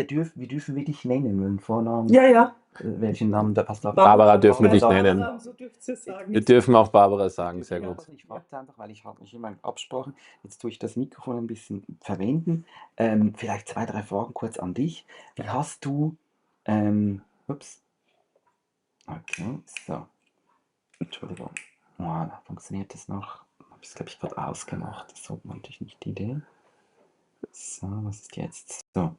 dürfen dich nennen, einen Vornamen. Ja, ja. Welchen Namen da passt? Barbara dürfen wir dich Barbara. nennen. So dürft ihr sagen. Wir dürfen auch Barbara sagen, sehr gut. Ich frage einfach, weil ich habe mich immer abgesprochen. Jetzt tue ich das Mikrofon ein bisschen verwenden. Vielleicht 2, 3 Fragen kurz an dich. Wie hast du, ups. Okay, so. Entschuldigung. Voilà, funktioniert das noch? Habe ich es, glaube ich, gerade ausgemacht. Das sollte man natürlich nicht die Idee. So, was ist jetzt? So.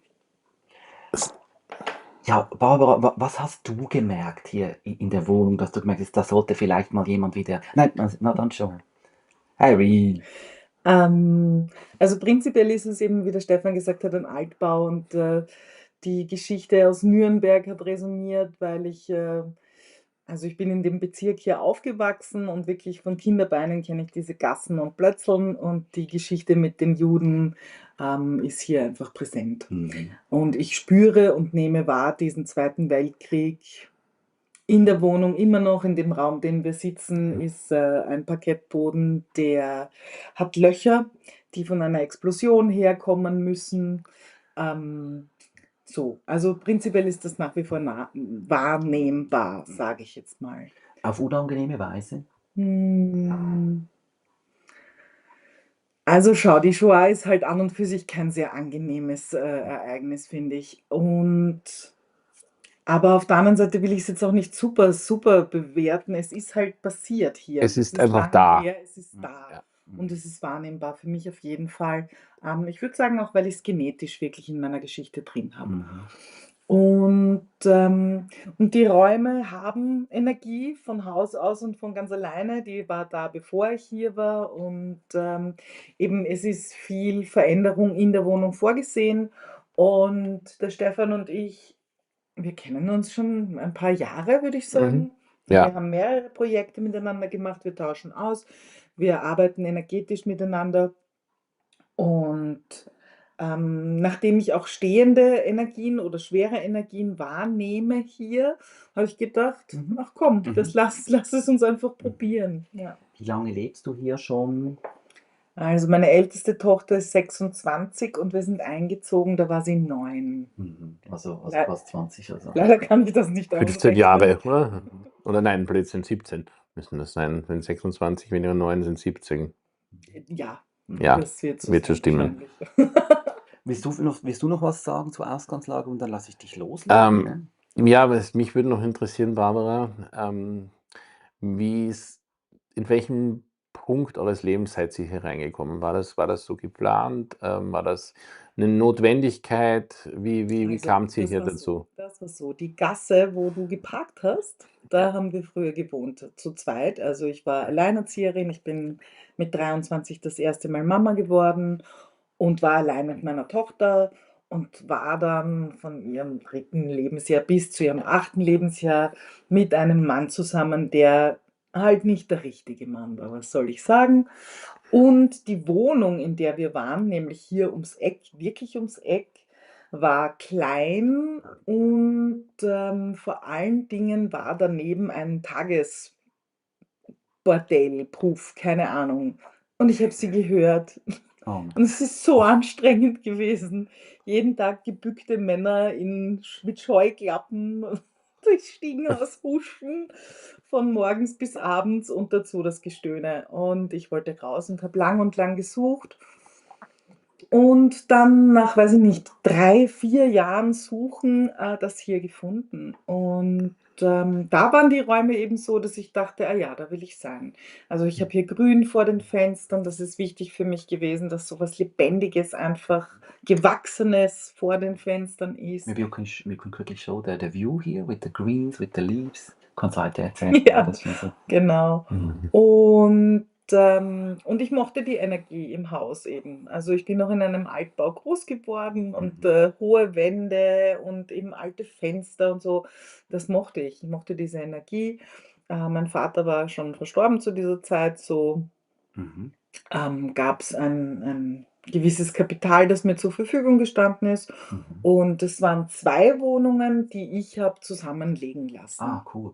Ja, Barbara, was hast du gemerkt hier in der Wohnung, dass du gemerkt hast, da sollte vielleicht mal jemand wieder. Nein, na dann schon. Harry. Also prinzipiell ist es eben, wie der Stefan gesagt hat, ein Altbau und die Geschichte aus Nürnberg hat resoniert, weil also ich bin in dem Bezirk hier aufgewachsen und wirklich von Kinderbeinen kenne ich diese Gassen und Plötzeln und die Geschichte mit den Juden ist hier einfach präsent. Und ich spüre und nehme wahr diesen Zweiten Weltkrieg in der Wohnung, immer noch in dem Raum, den wir sitzen, ist ein Parkettboden, der hat Löcher, die von einer Explosion herkommen müssen. So, also prinzipiell ist das nach wie vor wahrnehmbar, sage ich jetzt mal. Auf unangenehme Weise? Also schau, die Shoah ist halt an und für sich kein sehr angenehmes Ereignis, finde ich. Aber auf der anderen Seite will ich es jetzt auch nicht super bewerten. Es ist halt passiert hier. Es ist einfach da. Es ist da. Und es ist wahrnehmbar für mich auf jeden Fall. Ich würde sagen, auch weil ich es genetisch wirklich in meiner Geschichte drin habe. Und die Räume haben Energie von Haus aus und von ganz alleine. Die war da, bevor ich hier war. Und eben, es ist viel Veränderung in der Wohnung vorgesehen. Und der Stefan und ich, wir kennen uns schon ein paar Jahre, würde ich Mhm. sagen. Ja. Wir haben mehrere Projekte miteinander gemacht. Wir tauschen aus. Wir arbeiten energetisch miteinander. Und nachdem ich auch stehende Energien oder schwere Energien wahrnehme hier, habe ich gedacht, Mhm. ach komm, Mhm. lass es uns einfach probieren. Ja. Wie lange lebst du hier schon? Also meine älteste Tochter ist 26 und wir sind eingezogen, da war sie 9. Mhm. Also Le fast 20. Also. Leider kann ich das nicht 15 ausrechnen. Jahre, oder? Oder nein, Blödsinn, 17 müssen das sein. Wenn 26 weniger 9 sind 17. Ja, Ja, das wird so wird schon sein stimmen. wahrscheinlich. Willst du noch was sagen zur Ausgangslage und dann lasse ich dich loslegen? Ja, mich würde noch interessieren, Barbara, in welchem Punkt eures Lebens seid ihr hier reingekommen? War das so geplant? War das eine Notwendigkeit? Wie Also, kamt ihr das hier war so. dazu? Das war so. Die Gasse, wo du geparkt hast, da haben wir früher gewohnt, zu zweit. Also ich war Alleinerzieherin. Ich bin mit 23 das erste Mal Mama geworden und war allein mit meiner Tochter und war dann von ihrem 3. Lebensjahr bis zu ihrem 8. Lebensjahr mit einem Mann zusammen, der halt nicht der richtige Mann war, was soll ich sagen. Und die Wohnung, in der wir waren, nämlich hier ums Eck, wirklich ums Eck, war klein und vor allen Dingen war daneben ein Tagesbordell, Puff, keine Ahnung. Und ich habe sie gehört. Oh. Und es ist so anstrengend gewesen. Jeden Tag gebückte Männer mit Scheuklappen durchs Stiegenhaus huschen, von morgens bis abends und dazu das Gestöhne. Und ich wollte raus und habe lang und lang gesucht. Und dann nach, weiß ich nicht, 3, 4 Jahren Suchen das hier gefunden. Und da waren die Räume eben so, dass ich dachte, ah ja, da will ich sein. Also ich habe hier Grün vor den Fenstern, das ist wichtig für mich gewesen, dass so was Lebendiges, einfach Gewachsenes vor den Fenstern ist. Maybe we can quickly show the view here with the greens, with the leaves. Kannst du weiter erzählen? Ja, Das ist so. genau. Mhm. Und ich mochte die Energie im Haus eben. Also ich bin noch in einem Altbau groß geworden und hohe Wände und eben alte Fenster und so. Das mochte ich. Ich mochte diese Energie. Mein Vater war schon verstorben zu dieser Zeit. So Mhm. gab es ein gewisses Kapital, das mir zur Verfügung gestanden ist. Mhm. Und es waren 2 Wohnungen, die ich habe zusammenlegen lassen. Ah, cool.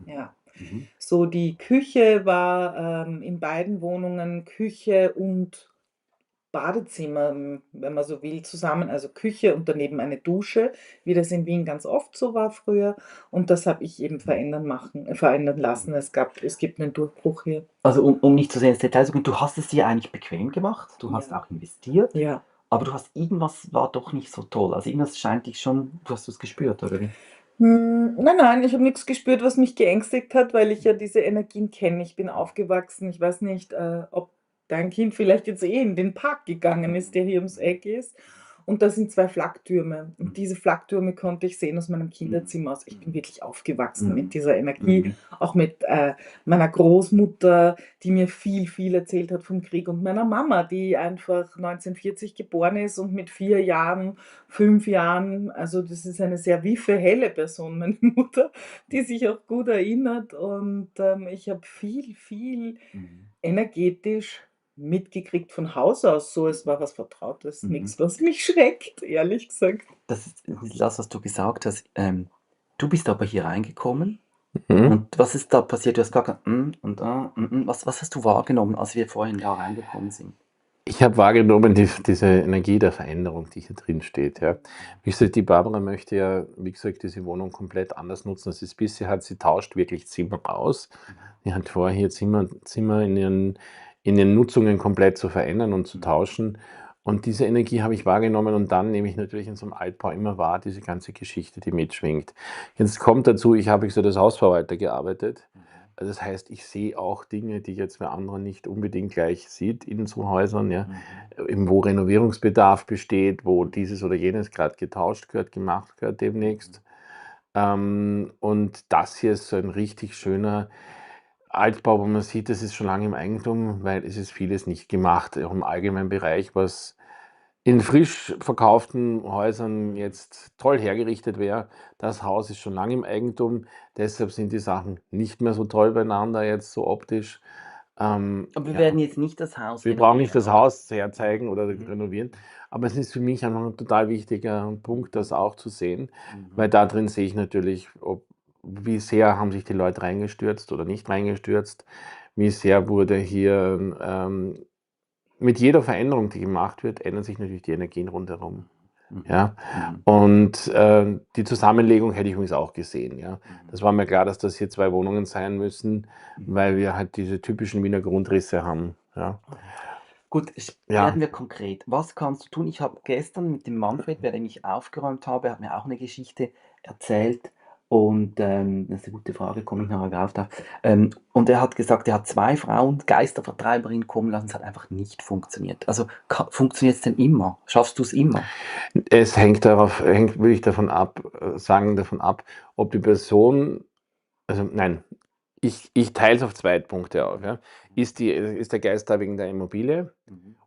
Ja. Mhm. So, die Küche war in beiden Wohnungen Küche und Badezimmer, wenn man so will, zusammen. Also Küche und daneben eine Dusche, wie das in Wien ganz oft so war früher. Und das habe ich eben verändern lassen. Es gibt einen Durchbruch hier. Also um nicht zu sehr ins Detail zu gehen, du hast es dir eigentlich bequem gemacht, du hast Ja. auch investiert, Ja. aber irgendwas war doch nicht so toll. Also irgendwas scheint dich schon, du hast es gespürt, oder wie? Nein, ich habe nichts gespürt, was mich geängstigt hat, weil ich ja diese Energien kenne. Ich bin aufgewachsen. Ich weiß nicht, ob dein Kind vielleicht jetzt in den Park gegangen ist, der hier ums Eck ist. Und da sind 2 Flacktürme. Und diese Flacktürme konnte ich sehen aus meinem Kinderzimmer aus. Ich bin wirklich aufgewachsen mit dieser Energie, auch mit meiner Großmutter, die mir viel, viel erzählt hat vom Krieg und meiner Mama, die einfach 1940 geboren ist und mit 4 Jahren, 5 Jahren, also das ist eine sehr wiffe, helle Person, meine Mutter, die sich auch gut erinnert. Und ich habe viel, viel energetisch mitgekriegt von Haus aus. So, es war was Vertrautes, nichts, was mich schreckt, ehrlich gesagt. Das ist das, was du gesagt hast. Du bist aber hier reingekommen Mhm. und was ist da passiert? Du hast gesagt, was hast du wahrgenommen, als wir vorhin da reingekommen sind? Ich habe wahrgenommen, diese Energie der Veränderung, die hier drin steht. Ja. Wie gesagt, die Barbara möchte ja, wie gesagt, diese Wohnung komplett anders nutzen, als sie es bisher hat. Sie tauscht wirklich Zimmer aus. Sie hat vor, hier Zimmer in ihren Nutzungen komplett zu verändern und zu tauschen. Und diese Energie habe ich wahrgenommen und dann nehme ich natürlich in so einem Altbau immer wahr, diese ganze Geschichte, die mitschwingt. Jetzt kommt dazu, ich habe als Hausverwalter gearbeitet. Das heißt, ich sehe auch Dinge, die jetzt wer andere nicht unbedingt gleich sieht in so Häusern, ja. Eben wo Renovierungsbedarf besteht, wo dieses oder jenes gerade getauscht gehört, gemacht gehört demnächst. Und das hier ist so ein richtig schöner Altbau, wo man sieht, das ist schon lange im Eigentum, weil es ist vieles nicht gemacht, auch im allgemeinen Bereich, was in frisch verkauften Häusern jetzt toll hergerichtet wäre. Das Haus ist schon lange im Eigentum, deshalb sind die Sachen nicht mehr so toll beieinander jetzt so optisch. Aber wir Ja. werden jetzt nicht das Haus Wir brauchen nicht renovieren, das oder? Haus herzeigen oder renovieren, aber es ist für mich einfach ein total wichtiger Punkt, das auch zu sehen, weil da drin sehe ich natürlich, wie sehr haben sich die Leute reingestürzt oder nicht reingestürzt, wie sehr wurde hier mit jeder Veränderung, die gemacht wird, ändern sich natürlich die Energien rundherum. Ja, und die Zusammenlegung hätte ich übrigens auch gesehen. Ja, das war mir klar, dass das hier 2 Wohnungen sein müssen, weil wir halt diese typischen Wiener Grundrisse haben. Ja. Gut, Ja. werden wir konkret. Was kannst du tun? Ich habe gestern mit dem Manfred, bei dem ich aufgeräumt habe, hat mir auch eine Geschichte erzählt. Und das ist eine gute Frage, komme ich nachher drauf. Und er hat gesagt, er hat 2 Frauen, Geistervertreiberinnen kommen lassen, es hat einfach nicht funktioniert. Also funktioniert es denn immer? Schaffst du es immer? Es würde ich davon ab, ob die Person, also nein, ich teile es auf 2 Punkte auf. Ja. Ist der Geist da wegen der Immobilie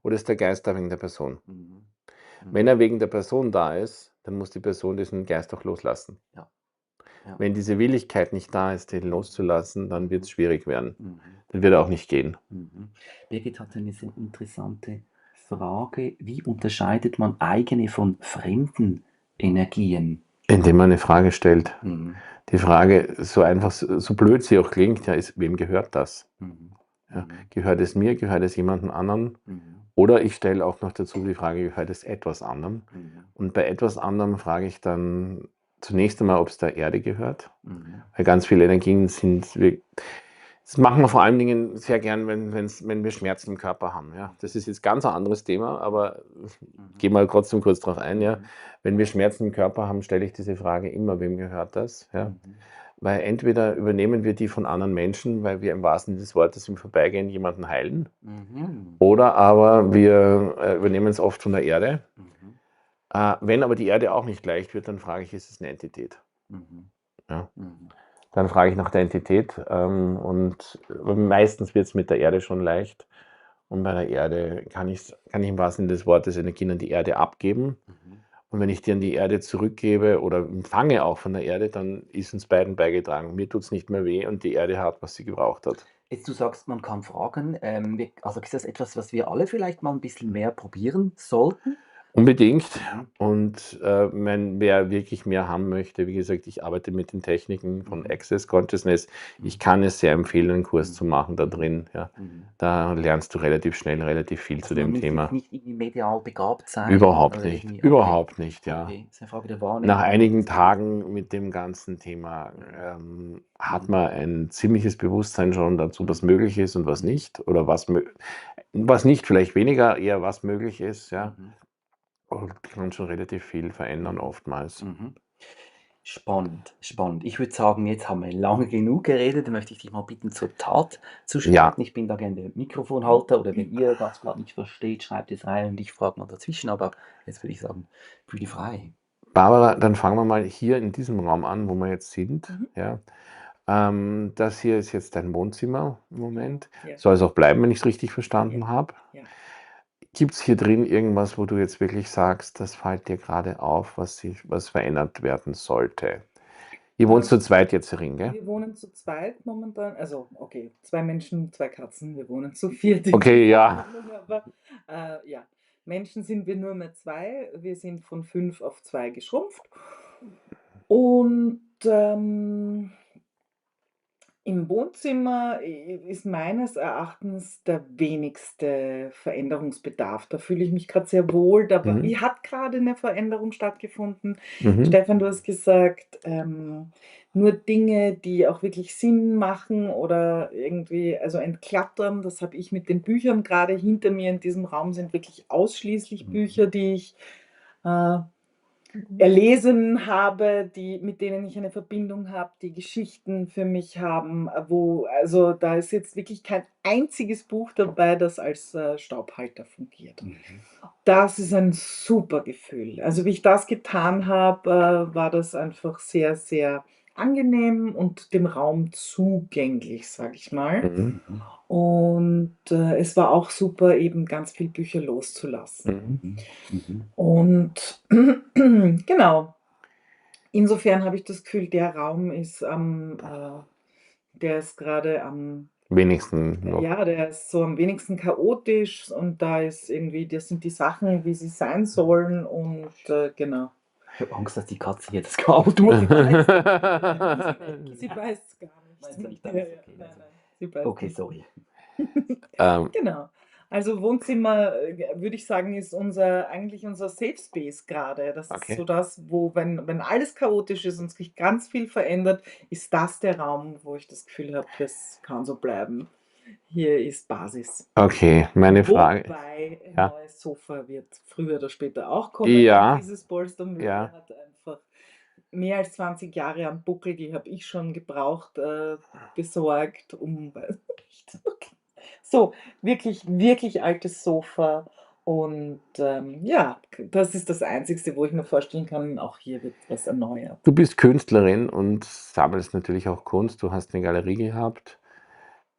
oder ist der Geist da wegen der Person? Wenn er wegen der Person da ist, dann muss die Person diesen Geist auch loslassen. Ja. Ja. Wenn diese Willigkeit nicht da ist, den loszulassen, dann wird es schwierig werden. Dann wird er auch nicht gehen. Birgit hat eine sehr interessante Frage. Wie unterscheidet man eigene von fremden Energien? Indem man eine Frage stellt. Die Frage, so einfach, so blöd sie auch klingt, ja, ist, wem gehört das? Ja, gehört es mir, gehört es jemandem anderen? Oder ich stelle auch noch dazu die Frage, gehört es etwas anderem? Und bei etwas anderem frage ich dann zunächst einmal, ob es der Erde gehört. Weil ganz viele Energien das machen wir vor allen Dingen sehr gern, wenn wir Schmerzen im Körper haben. Ja. Das ist jetzt ganz ein anderes Thema, aber gehen wir trotzdem kurz drauf ein. Ja. Wenn wir Schmerzen im Körper haben, stelle ich diese Frage immer, wem gehört das? Ja. Weil entweder übernehmen wir die von anderen Menschen, weil wir im wahrsten Sinne des Wortes im Vorbeigehen jemanden heilen, oder aber wir übernehmen es oft von der Erde. Wenn aber die Erde auch nicht leicht wird, dann frage ich, ist es eine Entität? Ja. Dann frage ich nach der Entität und meistens wird es mit der Erde schon leicht. Und bei der Erde kann ich im wahrsten Sinne des Wortes Energien an die Erde abgeben. Und wenn ich die an die Erde zurückgebe oder empfange auch von der Erde, dann ist uns beiden beigetragen. Mir tut es nicht mehr weh und die Erde hat, was sie gebraucht hat. Jetzt du sagst, man kann fragen, also ist das etwas, was wir alle vielleicht mal ein bisschen mehr probieren sollten? Unbedingt. Und wer wirklich mehr haben möchte, wie gesagt, ich arbeite mit den Techniken von Access Consciousness. Ich kann es sehr empfehlen, einen Kurs zu machen da drin. Ja. Da lernst du relativ schnell relativ viel zu dem Thema. Man muss nicht irgendwie medial begabt sein. Überhaupt nicht. Überhaupt nicht, ja. Okay. Das ist eine Frage der Wahrnehmung. Nach einigen Tagen mit dem ganzen Thema hat man ein ziemliches Bewusstsein schon dazu, was möglich ist und was nicht. Oder was nicht, vielleicht weniger, eher was möglich ist, ja. Und kann schon relativ viel verändern oftmals. Spannend, spannend. Ich würde sagen, jetzt haben wir lange genug geredet. Dann möchte ich dich mal bitten, zur Tat zu schreiten. Ich bin da gerne der Mikrofonhalter, oder wenn ihr das gerade nicht versteht, schreibt es rein und ich frage mal dazwischen. Aber jetzt würde ich sagen, Bühne frei. Barbara, dann fangen wir mal hier in diesem Raum an, wo wir jetzt sind. Ja. Das hier ist jetzt dein Wohnzimmer im Moment. Ja. Soll es auch bleiben, wenn ich es richtig verstanden habe. Ja. Gibt es hier drin irgendwas, wo du jetzt wirklich sagst, das fällt dir gerade auf, was verändert werden sollte? Ihr wohnt zu zweit jetzt drin, gell? Wir wohnen zu zweit momentan. Also, okay, 2 Menschen, 2 Katzen. Wir wohnen zu viert. Okay, ja. Aber ja, Menschen sind wir nur mehr 2. Wir sind von 5 auf 2 geschrumpft. Und im Wohnzimmer ist meines Erachtens der wenigste Veränderungsbedarf. Da fühle ich mich gerade sehr wohl. Da hat gerade eine Veränderung stattgefunden. Stefan, du hast gesagt, nur Dinge, die auch wirklich Sinn machen oder irgendwie, also entklattern. Das habe ich mit den Büchern gerade hinter mir in diesem Raum, sind wirklich ausschließlich Bücher, die ich erlesen habe, mit denen ich eine Verbindung habe, die Geschichten für mich haben, also da ist jetzt wirklich kein einziges Buch dabei, das als Staubhalter fungiert. Mhm. Das ist ein super Gefühl. Also wie ich das getan habe, war das einfach sehr, sehr angenehm und dem Raum zugänglich, sage ich mal. Mhm. Mhm. Und es war auch super, eben ganz viel Bücher loszulassen. Mhm. Mhm. Und genau, insofern habe ich das Gefühl, der Raum ist der ist gerade Wenigstens noch. ja, der ist so am wenigsten chaotisch und da ist irgendwie, das sind die Sachen, wie sie sein sollen und genau. Ich habe Angst, dass die Katze hier das Kabel durchbeißt. Sie beißt gar nicht. Meinst du nicht? Ja, Dann ja, ist okay. nein, Also, nein, sie beißt okay, nicht. sorry. Genau. Also Wohnzimmer, würde ich sagen, ist eigentlich unser Safe Space gerade. Das ist Okay. so das, wo, wenn alles chaotisch ist und sich ganz viel verändert, ist das der Raum, wo ich das Gefühl habe, das kann so bleiben. Hier ist Basis. Okay, meine Frage. Wobei ein Ja. neues Sofa wird früher oder später auch kommen. Ja. Und dieses Polstermöbel Ja. hat einfach mehr als 20 Jahre am Buckel, die habe ich schon gebraucht, besorgt, weiß nicht. So, wirklich, wirklich altes Sofa. Und ja, das ist das Einzige, wo ich mir vorstellen kann, auch hier wird was erneuert. Du bist Künstlerin und sammelst natürlich auch Kunst. Du hast eine Galerie gehabt.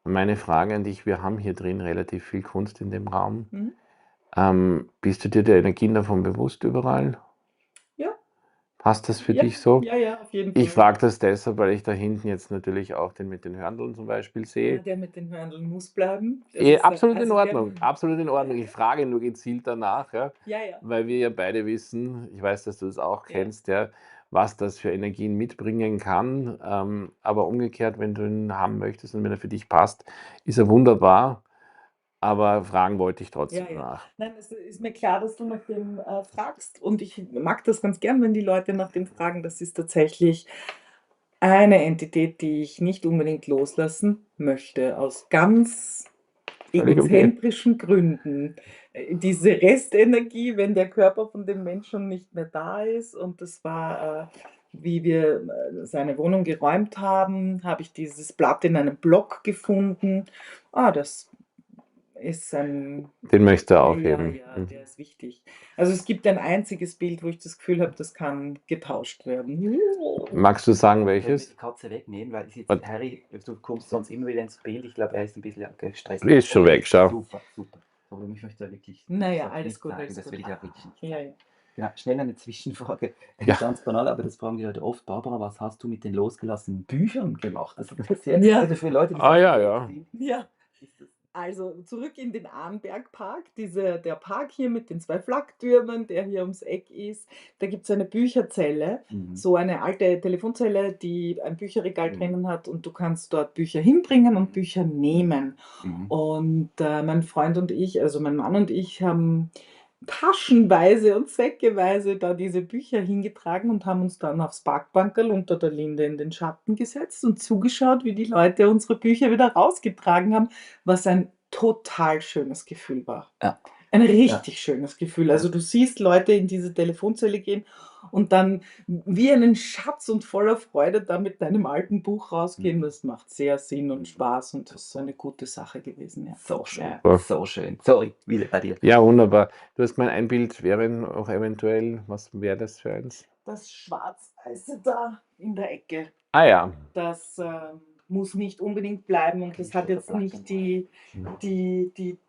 Meine Frage an dich, wir haben hier drin relativ viel Kunst in dem Raum. Mhm. Bist du dir der Energien davon bewusst überall? Ja, Passt das für ja, dich so? ja, auf jeden Ich Fall. frage das deshalb, weil ich da hinten jetzt natürlich auch den mit den Hörndeln zum Beispiel Ja, sehe. der mit den Hörndeln muss bleiben. Das ist Absolut in also Ordnung, absolut in Ordnung. Ich frage nur gezielt danach, ja, Ja, ja. weil wir ja beide wissen, ich weiß, dass du das auch Ja. kennst, ja, was das für Energien mitbringen kann. Aber umgekehrt, wenn du ihn haben möchtest und wenn er für dich passt, ist er wunderbar. Aber fragen wollte ich trotzdem Ja, ja. nach. Nein, es ist mir klar, dass du nach dem fragst und ich mag das ganz gern, wenn die Leute nach dem fragen. Das ist tatsächlich eine Entität, die ich nicht unbedingt loslassen möchte, aus ganz Völlig okay. egozentrischen Gründen. Diese Restenergie, wenn der Körper von dem Menschen nicht mehr da ist und das war, wie wir seine Wohnung geräumt haben, habe ich dieses Blatt in einem Block gefunden. Das ist ein Den möchtest du ja, aufheben. ja, der ist wichtig. Also es gibt ein einziges Bild, wo ich das Gefühl habe, das kann getauscht werden. Magst du sagen, Können wir welches? die Katze wegnehmen, weil ist jetzt Was? Harry, du kommst sonst immer wieder ins Bild. Ich glaube, er ist ein bisschen gestresst. Ist schon weg, schau. Super, super. Aber ich möchte da wirklich Naja, das alles nicht gut, sagen, alles das gut. will ich auch wirklich nicht. Ja, ja. Genau, schnell eine Zwischenfrage. Ja. Ganz banal, aber das fragen die Leute oft. Barbara, was hast du mit den losgelassenen Büchern gemacht? Also, das ist sehr, Ja. also für Leute, die Ah, so ja, verrückt ja. sind, Ja. ist das Also zurück in den Arnbergpark, der Park hier mit den 2 Flacktürmen, der hier ums Eck ist. Da gibt es eine Bücherzelle, so eine alte Telefonzelle, die ein Bücherregal drinnen hat und du kannst dort Bücher hinbringen und Bücher nehmen. Und mein Freund und ich, also mein Mann und ich, haben taschenweise und säckeweise da diese Bücher hingetragen und haben uns dann aufs Parkbankerl unter der Linde in den Schatten gesetzt und zugeschaut, wie die Leute unsere Bücher wieder rausgetragen haben, was ein total schönes Gefühl war. Ja. Ein richtig schönes Gefühl. Also du siehst Leute in diese Telefonzelle gehen und dann wie einen Schatz und voller Freude da mit deinem alten Buch rausgehen. Das macht sehr Sinn und Spaß und das ist eine gute Sache gewesen. Ja. so schön. Super. So schön. Sorry, wieder bei dir. Ja, wunderbar. Du hast mein ein Bild, wäre auch eventuell, was wäre das für eins? Das Schwarz-Weiße da in der Ecke. Ah ja. Das muss nicht unbedingt bleiben und das hat jetzt nicht die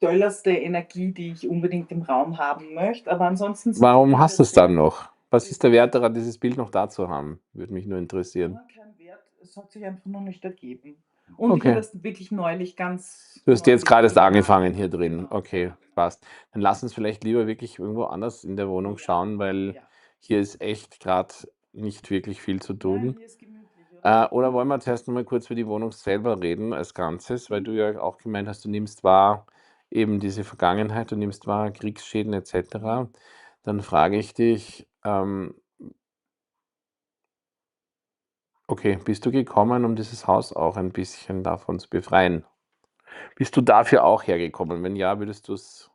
tollerste Energie, die ich unbedingt im Raum haben möchte. Aber ansonsten sind die Warum Bilder hast du es sehr- dann noch? Was ist der Wert daran, dieses Bild noch da zu haben? Würde mich nur interessieren. Ja, kein Wert, es hat sich einfach noch nicht ergeben. Und ich Okay. habe das wirklich neulich ganz. Du hast jetzt gerade erst Ja, angefangen hier drin. genau. Okay, passt. Dann lass uns vielleicht lieber wirklich irgendwo anders in der Wohnung schauen, weil Ja. hier ist echt gerade nicht wirklich viel zu Ja, tun. hier ist gemütlich, oder? Oder wollen wir zuerst noch mal kurz über die Wohnung selber reden als Ganzes, weil du ja auch gemeint hast, du nimmst wahr eben diese Vergangenheit, du nimmst wahr Kriegsschäden etc. Dann frage ich dich, okay, bist du gekommen, um dieses Haus auch ein bisschen davon zu befreien? Bist du dafür auch hergekommen? Wenn ja, würdest du es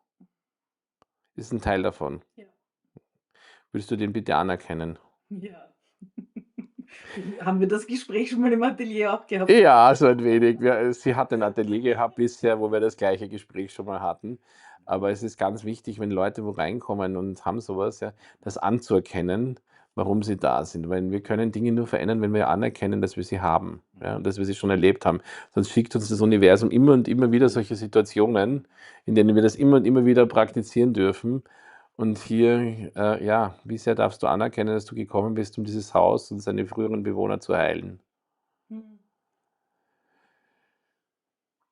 ist ein Teil davon. Ja. Würdest du den bitte anerkennen? Ja. Haben wir das Gespräch schon mal im Atelier auch gehabt? Ja, so ein wenig. Sie hat ein Atelier gehabt bisher, wo wir das gleiche Gespräch schon mal hatten. Aber es ist ganz wichtig, wenn Leute wo reinkommen und haben sowas, ja, das anzuerkennen, warum sie da sind. Weil wir können Dinge nur verändern, wenn wir anerkennen, dass wir sie haben, ja, und dass wir sie schon erlebt haben. Sonst schickt uns das Universum immer und immer wieder solche Situationen, in denen wir das immer und immer wieder praktizieren dürfen. Und hier, ja, wie sehr darfst du anerkennen, dass du gekommen bist, um dieses Haus und seine früheren Bewohner zu heilen? Mhm.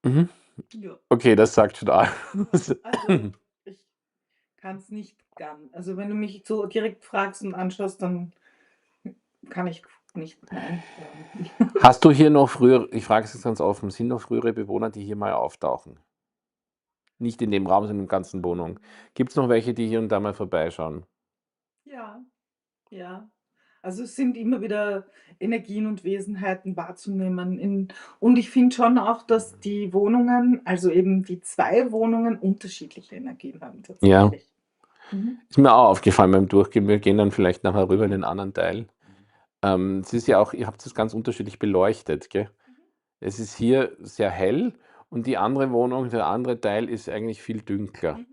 Mhm. Ja. Okay, das sagt schon alles. Also, ich kann es nicht also wenn du mich so direkt fragst und anschaust, dann kann ich nicht nein sagen. Hast du hier noch ich frage es jetzt ganz offen, sind noch frühere Bewohner, die hier mal auftauchen? Nicht in dem Raum, sondern in der ganzen Wohnung. Gibt es noch welche, die hier und da mal vorbeischauen? Ja, ja. Also, es sind immer wieder Energien und Wesenheiten wahrzunehmen und ich finde schon auch, dass die Wohnungen, also eben die 2 Wohnungen unterschiedliche Energien haben Ja, tatsächlich. Mhm. ist mir auch aufgefallen beim Durchgehen. Wir gehen dann vielleicht nachher rüber in den anderen Teil. Es ist ja auch, ihr habt es ganz unterschiedlich beleuchtet, gell? Es ist hier sehr hell und die andere Wohnung, der andere Teil ist eigentlich viel dünkler. Mhm.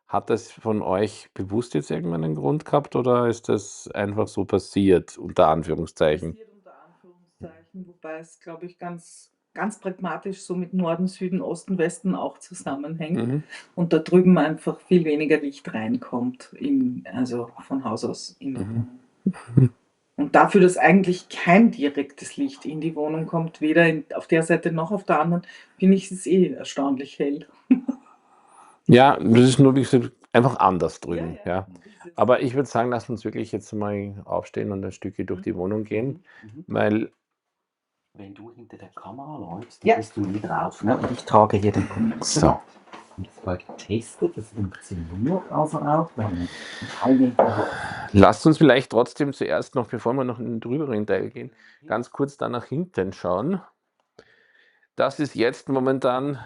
Hat das von euch bewusst jetzt irgendwann einen Grund gehabt oder ist das einfach so passiert, unter Anführungszeichen? Passiert unter Anführungszeichen, wobei es, glaube ich, ganz pragmatisch so mit Norden, Süden, Osten, Westen auch zusammenhängt Mhm. und da drüben einfach viel weniger Licht reinkommt also von Haus aus in die Mhm. Wohnung. Und dafür, dass eigentlich kein direktes Licht in die Wohnung kommt, weder auf der Seite noch auf der anderen, finde ich es erstaunlich hell. Ja, das ist nur, wie gesagt, einfach anders Ja, drüben, ja, ja. ist es. Aber ich würde sagen, lass uns wirklich jetzt mal aufstehen und ein Stückchen durch die Wohnung gehen, weil Wenn du hinter der Kamera läufst, dann Ja. bist du nie drauf. Ne? Und ich trage hier den Computer. so. Und das war getestet, das funktioniert also auch. Wir haben einen Lasst uns vielleicht trotzdem zuerst noch, bevor wir noch in den drüberen Teil gehen, ganz kurz da nach hinten schauen. Das ist jetzt momentan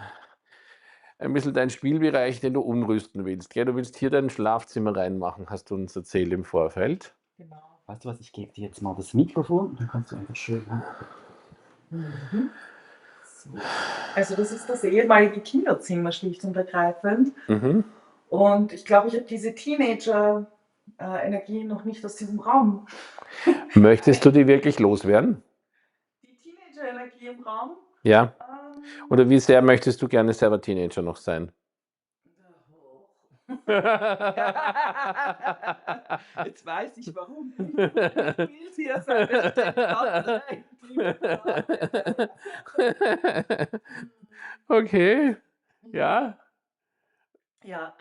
ein bisschen dein Spielbereich, den du umrüsten willst, gell? Du willst hier dein Schlafzimmer reinmachen, hast du uns erzählt im Vorfeld. Genau. Weißt du was, ich gebe dir jetzt mal das Mikrofon und dann kannst du einfach schön. Mhm. So. Also das ist das ehemalige Kinderzimmer, schlicht und ergreifend. Mhm. Und ich glaube, ich habe diese Teenager-Energie noch nicht aus diesem Raum. Möchtest du die wirklich loswerden? Die Teenager-Energie im Raum? Ja. Ähm, Oder wie sehr möchtest du gerne selber Teenager noch sein? Jetzt weiß ich warum. Ich will sie ja sein, weil ich denke, Okay, ja. ja,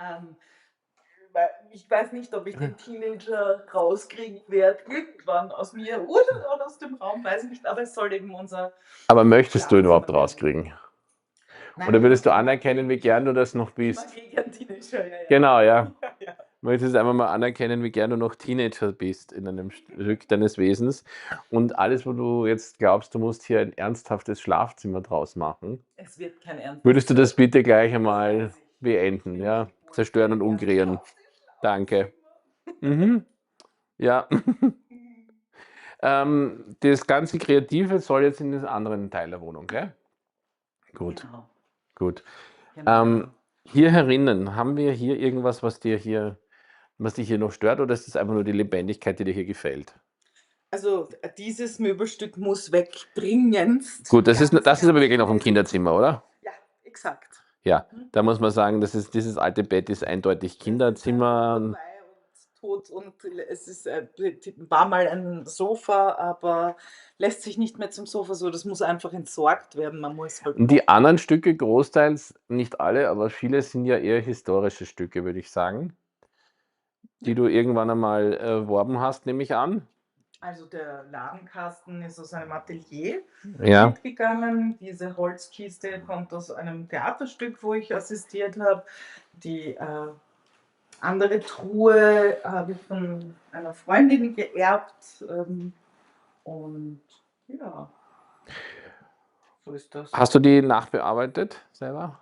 ich weiß nicht, ob ich den Teenager rauskriegen werde, irgendwann aus mir oder aus dem Raum, weiß ich nicht, aber es soll eben unser Aber möchtest du ihn überhaupt Schlafzimmer werden. rauskriegen? Nein, Oder ich würdest du mag anerkennen, wie gern du das noch Ich mag bist? gern Teenager, ja. Genau, ja. Ja. Möchtest einfach mal anerkennen, wie gern du noch Teenager bist in einem Stück deines Wesens. Und alles, wo du jetzt glaubst, du musst hier ein ernsthaftes Schlafzimmer draus machen, Es wird kein Ernst. würdest du das bitte gleich einmal weiß ich. beenden, Bin ja? ich geboren. Zerstören und Ernst umkreieren. auf dem Danke. Schlafzimmer. Mhm. Ja. Das ganze Kreative soll jetzt in den anderen Teil der Wohnung, gell? Gut, Genau. gut. Genau. Hier herinnen, haben wir hier irgendwas, was dich hier noch stört, oder ist das einfach nur die Lebendigkeit, die dir hier gefällt? Also dieses Möbelstück muss weg, dringendst. Gut, das ist Ganz, aber ganz wirklich noch im schnell. Kinderzimmer, oder? Ja, exakt. Ja, da muss man sagen, dieses alte Bett ist eindeutig Kinderzimmer. Es ist vorbei und tot und es ist war mal ein Sofa, aber lässt sich nicht mehr zum Sofa so. Das muss einfach entsorgt werden. Man muss halt Und die anderen Stücke, großteils, nicht alle, aber viele sind ja eher historische Stücke, würde ich sagen, die du irgendwann einmal erworben hast, nehme ich an. Also der Ladenkasten ist aus einem Atelier Ja. mitgegangen. Diese Holzkiste kommt aus einem Theaterstück, wo ich assistiert habe. Die andere Truhe habe ich von einer Freundin geerbt. Und ja, so ist das. Hast du die nachbearbeitet selber?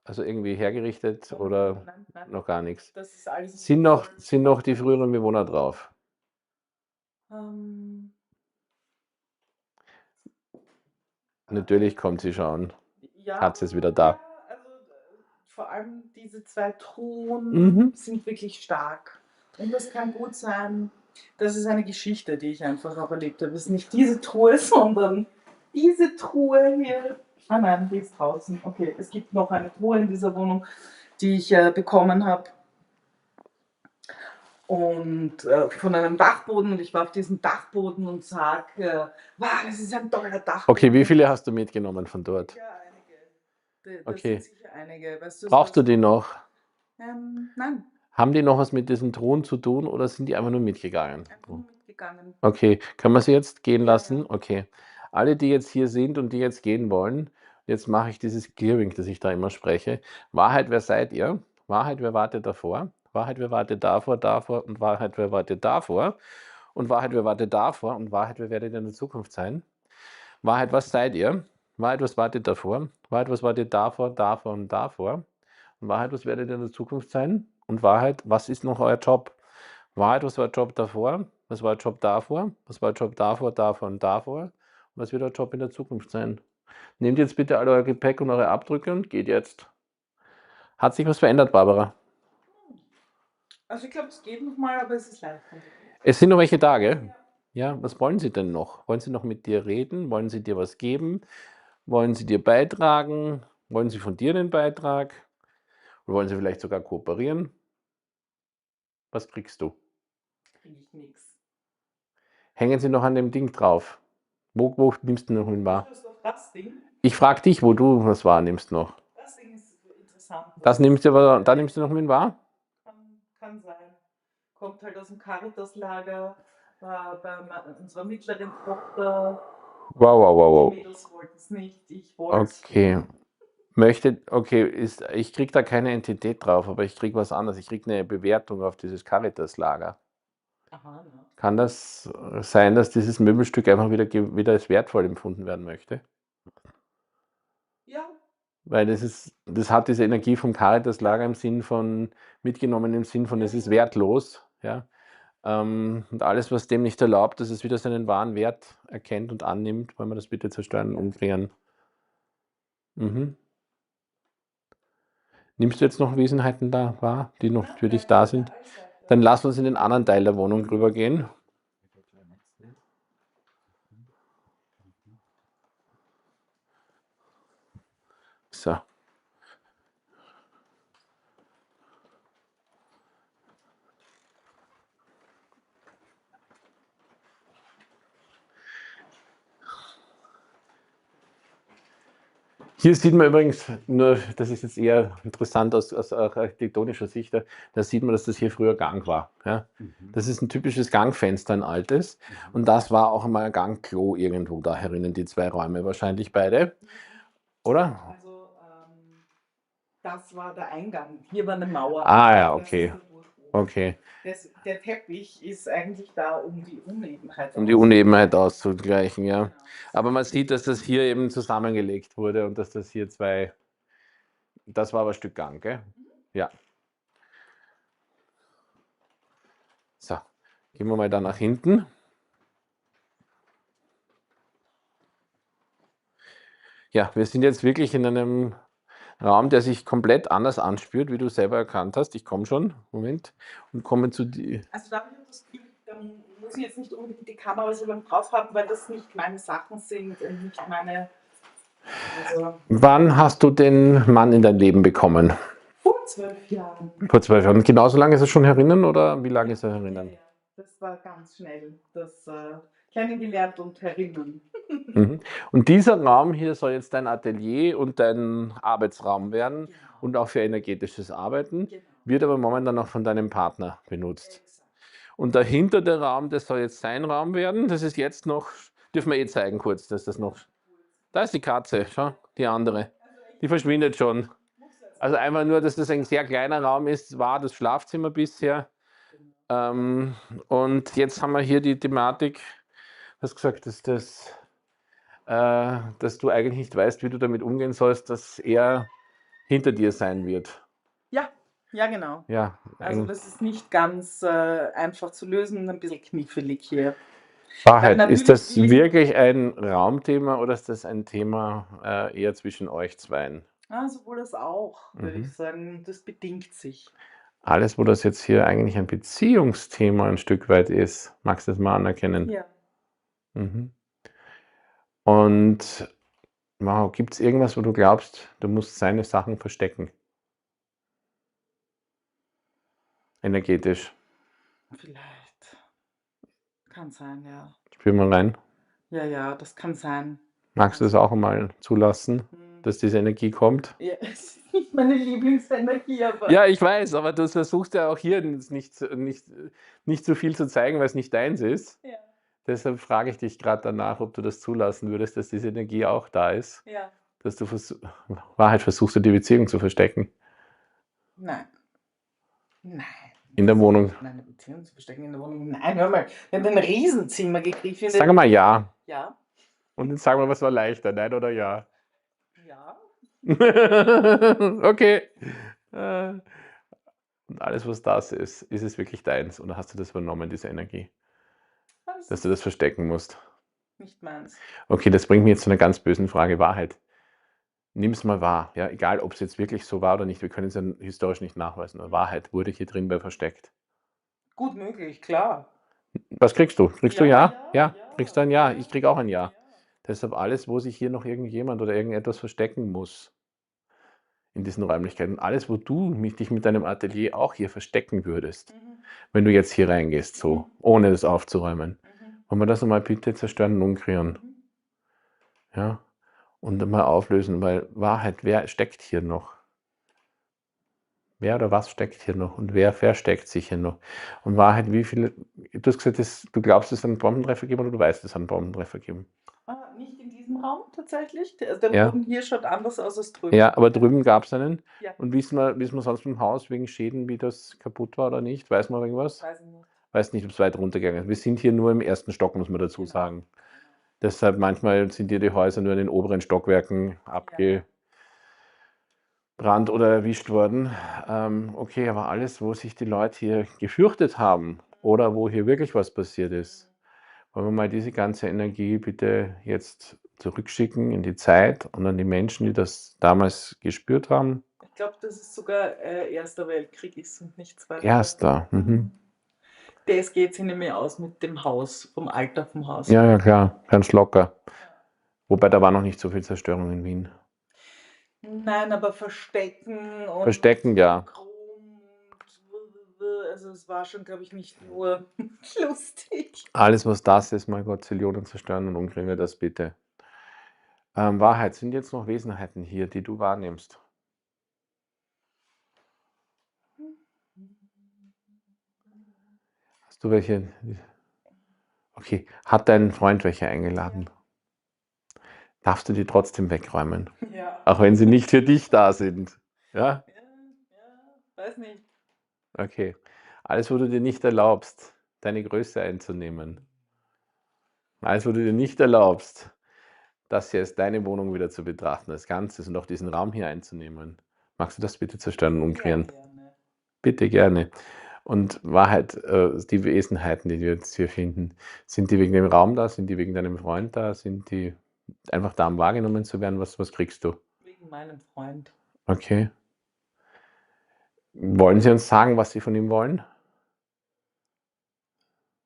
Also irgendwie hergerichtet oder Nein, nein, noch gar nichts? das ist alles. Sind noch die früheren Bewohner drauf? Ähm, Natürlich kommt sie schon. ja, Katze ist wieder da. ja, also vor allem diese 2 Truhen Mhm. sind wirklich stark. Und das kann gut sein, das ist eine Geschichte, die ich einfach auch erlebt habe. Es ist nicht diese Truhe, sondern diese Truhe hier. Ah nein, die ist draußen. Okay, es gibt noch eine Truhe in dieser Wohnung, die ich bekommen habe. Und von einem Dachboden, und ich war auf diesem Dachboden und sage, wow, das ist ein toller Dachboden. Okay, wie viele hast du mitgenommen von dort? Ja, einige. Das Okay. sind sicher einige. Weißt du, Brauchst du die noch? Nein, Haben die noch was mit diesen Truhen zu tun oder sind die einfach nur mitgegangen? einfach nur mitgegangen. Okay, können wir sie jetzt gehen Ja, lassen? ja. Okay. Alle, die jetzt hier sind und die jetzt gehen wollen, jetzt mache ich dieses Clearing, das ich da immer spreche. Wahrheit, wer seid ihr? Wahrheit, wer wartet davor? Wahrheit, wer wartet davor und Wahrheit, wer wartet davor? Und Wahrheit, wer wartet davor? Und Wahrheit, wer werdet ihr in der Zukunft sein? Wahrheit, was seid ihr? Wahrheit, was wartet davor? Wahrheit, was wartet davor und davor? Und Wahrheit, was werdet ihr in der Zukunft sein? Und Wahrheit, was ist noch euer Job? Wahrheit, was war der Job davor? Was war der Job davor? Was war der Job davor und davor? Und was wird euer Job in der Zukunft sein? Nehmt jetzt bitte alle euer Gepäck und eure Abdrücke und geht jetzt. Hat sich was verändert, Barbara? Also ich glaube, es geht nochmal, aber es ist leichter. Es sind noch welche Tage. Ja, was wollen sie denn noch? Wollen sie noch mit dir reden? Wollen sie dir was geben? Wollen sie dir beitragen? Wollen sie von dir einen Beitrag? Oder wollen sie vielleicht sogar kooperieren? Was kriegst du? Kriege ich nichts. Hängen sie noch an dem Ding drauf? Wo nimmst du noch einen wahr? Das ist doch das Ding. Ich frage dich, wo du was wahrnimmst noch. Das Ding ist interessant. Das nimmst du aber, da nimmst du noch mit wahr? Kann sein. Kommt halt aus dem Caritas-Lager bei unserer mittleren Tochter. Wow. Die Mädels wollten es nicht, ich wollte es. Okay. Ich krieg da keine Entität drauf, aber ich krieg was anderes. Ich krieg eine Bewertung auf dieses Caritas-Lager. Aha, ja. Kann das sein, dass dieses Möbelstück einfach wieder als wertvoll empfunden werden möchte? Ja. Weil das hat diese Energie vom Caritas-Lager im Sinn von, mitgenommen im Sinn von, es ist wertlos. Ja? Und alles, was dem nicht erlaubt, dass es wieder seinen wahren Wert erkennt und annimmt, wollen wir das bitte zerstören und umklären. Mhm. Nimmst du jetzt noch Wesenheiten da wahr, die noch für dich da sind? Dann lass uns in den anderen Teil der Wohnung rübergehen. So. Hier sieht man übrigens, nur das ist jetzt eher interessant aus architektonischer Sicht, da sieht man, dass das hier früher Gang war. Ja? Das ist ein typisches Gangfenster, ein altes. Und das war auch einmal ein Gangklo irgendwo da herinnen, die 2 Räume wahrscheinlich beide. Oder? Also das war der Eingang. Hier war eine Mauer. Ah ja, okay. Okay. Der Teppich ist eigentlich da, um die Unebenheit Um die Unebenheit auszugleichen, ja. Aber man sieht, dass das hier eben zusammengelegt wurde und dass das hier das war aber ein Stück Gang, gell? Ja. So, gehen wir mal da nach hinten. Ja, wir sind jetzt wirklich in einem Raum, der sich komplett anders anspürt, wie du selber erkannt hast. Ich komme schon, Moment, und komme zu dir. Also da habe ich das Gefühl, dann muss ich jetzt nicht unbedingt die Kamera so lange drauf haben, weil das nicht meine Sachen sind und nicht meine... Also Wann hast du den Mann in dein Leben bekommen? vor 12 Jahren. Vor 12 Jahren. Genauso lange ist er schon herinnen oder wie lange ist er herinnen? Ja, das war ganz schnell. Das kennengelernt und herinnen. Mhm. Und dieser Raum hier soll jetzt dein Atelier und dein Arbeitsraum werden Genau. und auch für energetisches Arbeiten, Genau. wird aber momentan noch von deinem Partner benutzt. Exakt. Und dahinter der Raum, das soll jetzt sein Raum werden, das ist jetzt noch, dürfen wir zeigen kurz, dass das noch, da ist die Katze, schau, die andere, die verschwindet schon. Also einfach nur, dass das ein sehr kleiner Raum ist, war das Schlafzimmer bisher. Und jetzt haben wir hier die Thematik, du hast gesagt, dass du eigentlich nicht weißt, wie du damit umgehen sollst, dass er hinter dir sein wird. Ja, ja, genau. Ja, Also das ist nicht ganz einfach zu lösen, ein bisschen knifflig hier. Wahrheit, ist natürlich das will ich. wirklich ein Raumthema oder ist das ein Thema eher zwischen euch zweien? Sowohl das auch, würde ich Mhm. sagen. Das bedingt sich. Alles, wo das jetzt hier eigentlich ein Beziehungsthema ein Stück weit ist, magst du das mal anerkennen? Ja. Mhm. Und wow, gibt es irgendwas, wo du glaubst, du musst seine Sachen verstecken? Energetisch. Vielleicht. Kann sein, ja. Spür mal rein. Ja, ja, das kann sein. Magst du das auch einmal zulassen, Hm. dass diese Energie kommt? Ja, es ist nicht meine Lieblingsenergie, aber. Ja, ich weiß, aber du versuchst ja auch hier nicht so viel zu zeigen, weil es nicht deins ist. Ja, Deshalb frage ich dich gerade danach, ob du das zulassen würdest, dass diese Energie auch da ist, ja. dass du Wahrheit versuchst, du die Beziehung zu verstecken Nein. Nein. in der Wohnung. Eine Beziehung zu verstecken in der Wohnung. Nein, hör mal, wir haben ein Riesenzimmer gekriegt. Sag mal ja. Ja. Und jetzt sagen wir, was war leichter, nein oder ja? Ja. Okay. Und alles, was das ist es wirklich deins? Oder hast du das übernommen, diese Energie, dass du das verstecken musst? Nicht meins. Okay, das bringt mich jetzt zu einer ganz bösen Frage, Wahrheit. Nimm es mal wahr, ja, egal ob es jetzt wirklich so war oder nicht, wir können es ja historisch nicht nachweisen, aber Wahrheit wurde hier drin bei versteckt. Gut möglich, klar. Was kriegst du? Kriegst du ja? Ja. Kriegst du ein Ja? Ich krieg auch ein Ja. Deshalb alles, wo sich hier noch irgendjemand oder irgendetwas verstecken muss in diesen Räumlichkeiten, alles, wo du dich mit deinem Atelier auch hier verstecken würdest, wenn du jetzt hier reingehst, so, ohne das aufzuräumen, wollen wir das einmal bitte zerstören und umkreieren. Ja? Und mal auflösen, weil Wahrheit, wer steckt hier noch? Wer oder was steckt hier noch und wer versteckt sich hier noch? Und Wahrheit, wie viele, du hast gesagt, du glaubst, es hat einen Bombentreffer gegeben oder du weißt, es hat einen Bombentreffer gegeben? Nicht in diesem Raum tatsächlich. Also der Ja. Boden hier schaut anders aus als drüben. Ja, aber drüben gab es einen. Ja. Und wissen wir sonst im Haus wegen Schäden, wie das kaputt war oder nicht? Weiß man irgendwas? Weiß ich nicht. Weiß nicht, ob es weit runtergegangen ist. Wir sind hier nur im ersten Stock, muss man dazu Genau. sagen. Deshalb manchmal sind hier die Häuser nur in den oberen Stockwerken abgebrannt oder erwischt worden. Okay, aber alles, wo sich die Leute hier gefürchtet haben oder wo hier wirklich was passiert ist, wollen wir mal diese ganze Energie bitte jetzt zurückschicken in die Zeit und an die Menschen, die das damals gespürt haben. Ich glaube, dass es sogar Erster Weltkrieg ist und nicht Zweiter. Erster. Mhm. Das geht sich nämlich aus mit dem Haus, vom Alter vom Haus. Ja, klar, ganz locker. Wobei da war noch nicht so viel Zerstörung in Wien. Nein, aber Verstecken und Verstecken, ja. Chrom und also es war schon, glaube ich, nicht nur lustig. Alles, was das ist, mein Gott, Zillionen zerstören und umkriegen wir das bitte. Wahrheit, sind jetzt noch Wesenheiten hier, die du wahrnimmst? Hast du welche? Okay, hat dein Freund welche eingeladen? Darfst du die trotzdem wegräumen? Ja. Auch wenn sie nicht für dich da sind? Ja? Weiß nicht. Okay. Alles, wo du dir nicht erlaubst, deine Größe einzunehmen. Alles, wo du dir nicht erlaubst, das hier als deine Wohnung wieder zu betrachten, als Ganzes und auch diesen Raum hier einzunehmen. Magst du das bitte zerstören und umkreieren? Ja, gerne. Bitte, gerne. Und Wahrheit, die Wesenheiten, die wir jetzt hier finden, sind die wegen dem Raum da? Sind die wegen deinem Freund da? Sind die einfach da, um wahrgenommen zu werden? Was kriegst du? Wegen meinem Freund. Okay. Wollen Sie uns sagen, was Sie von ihm wollen?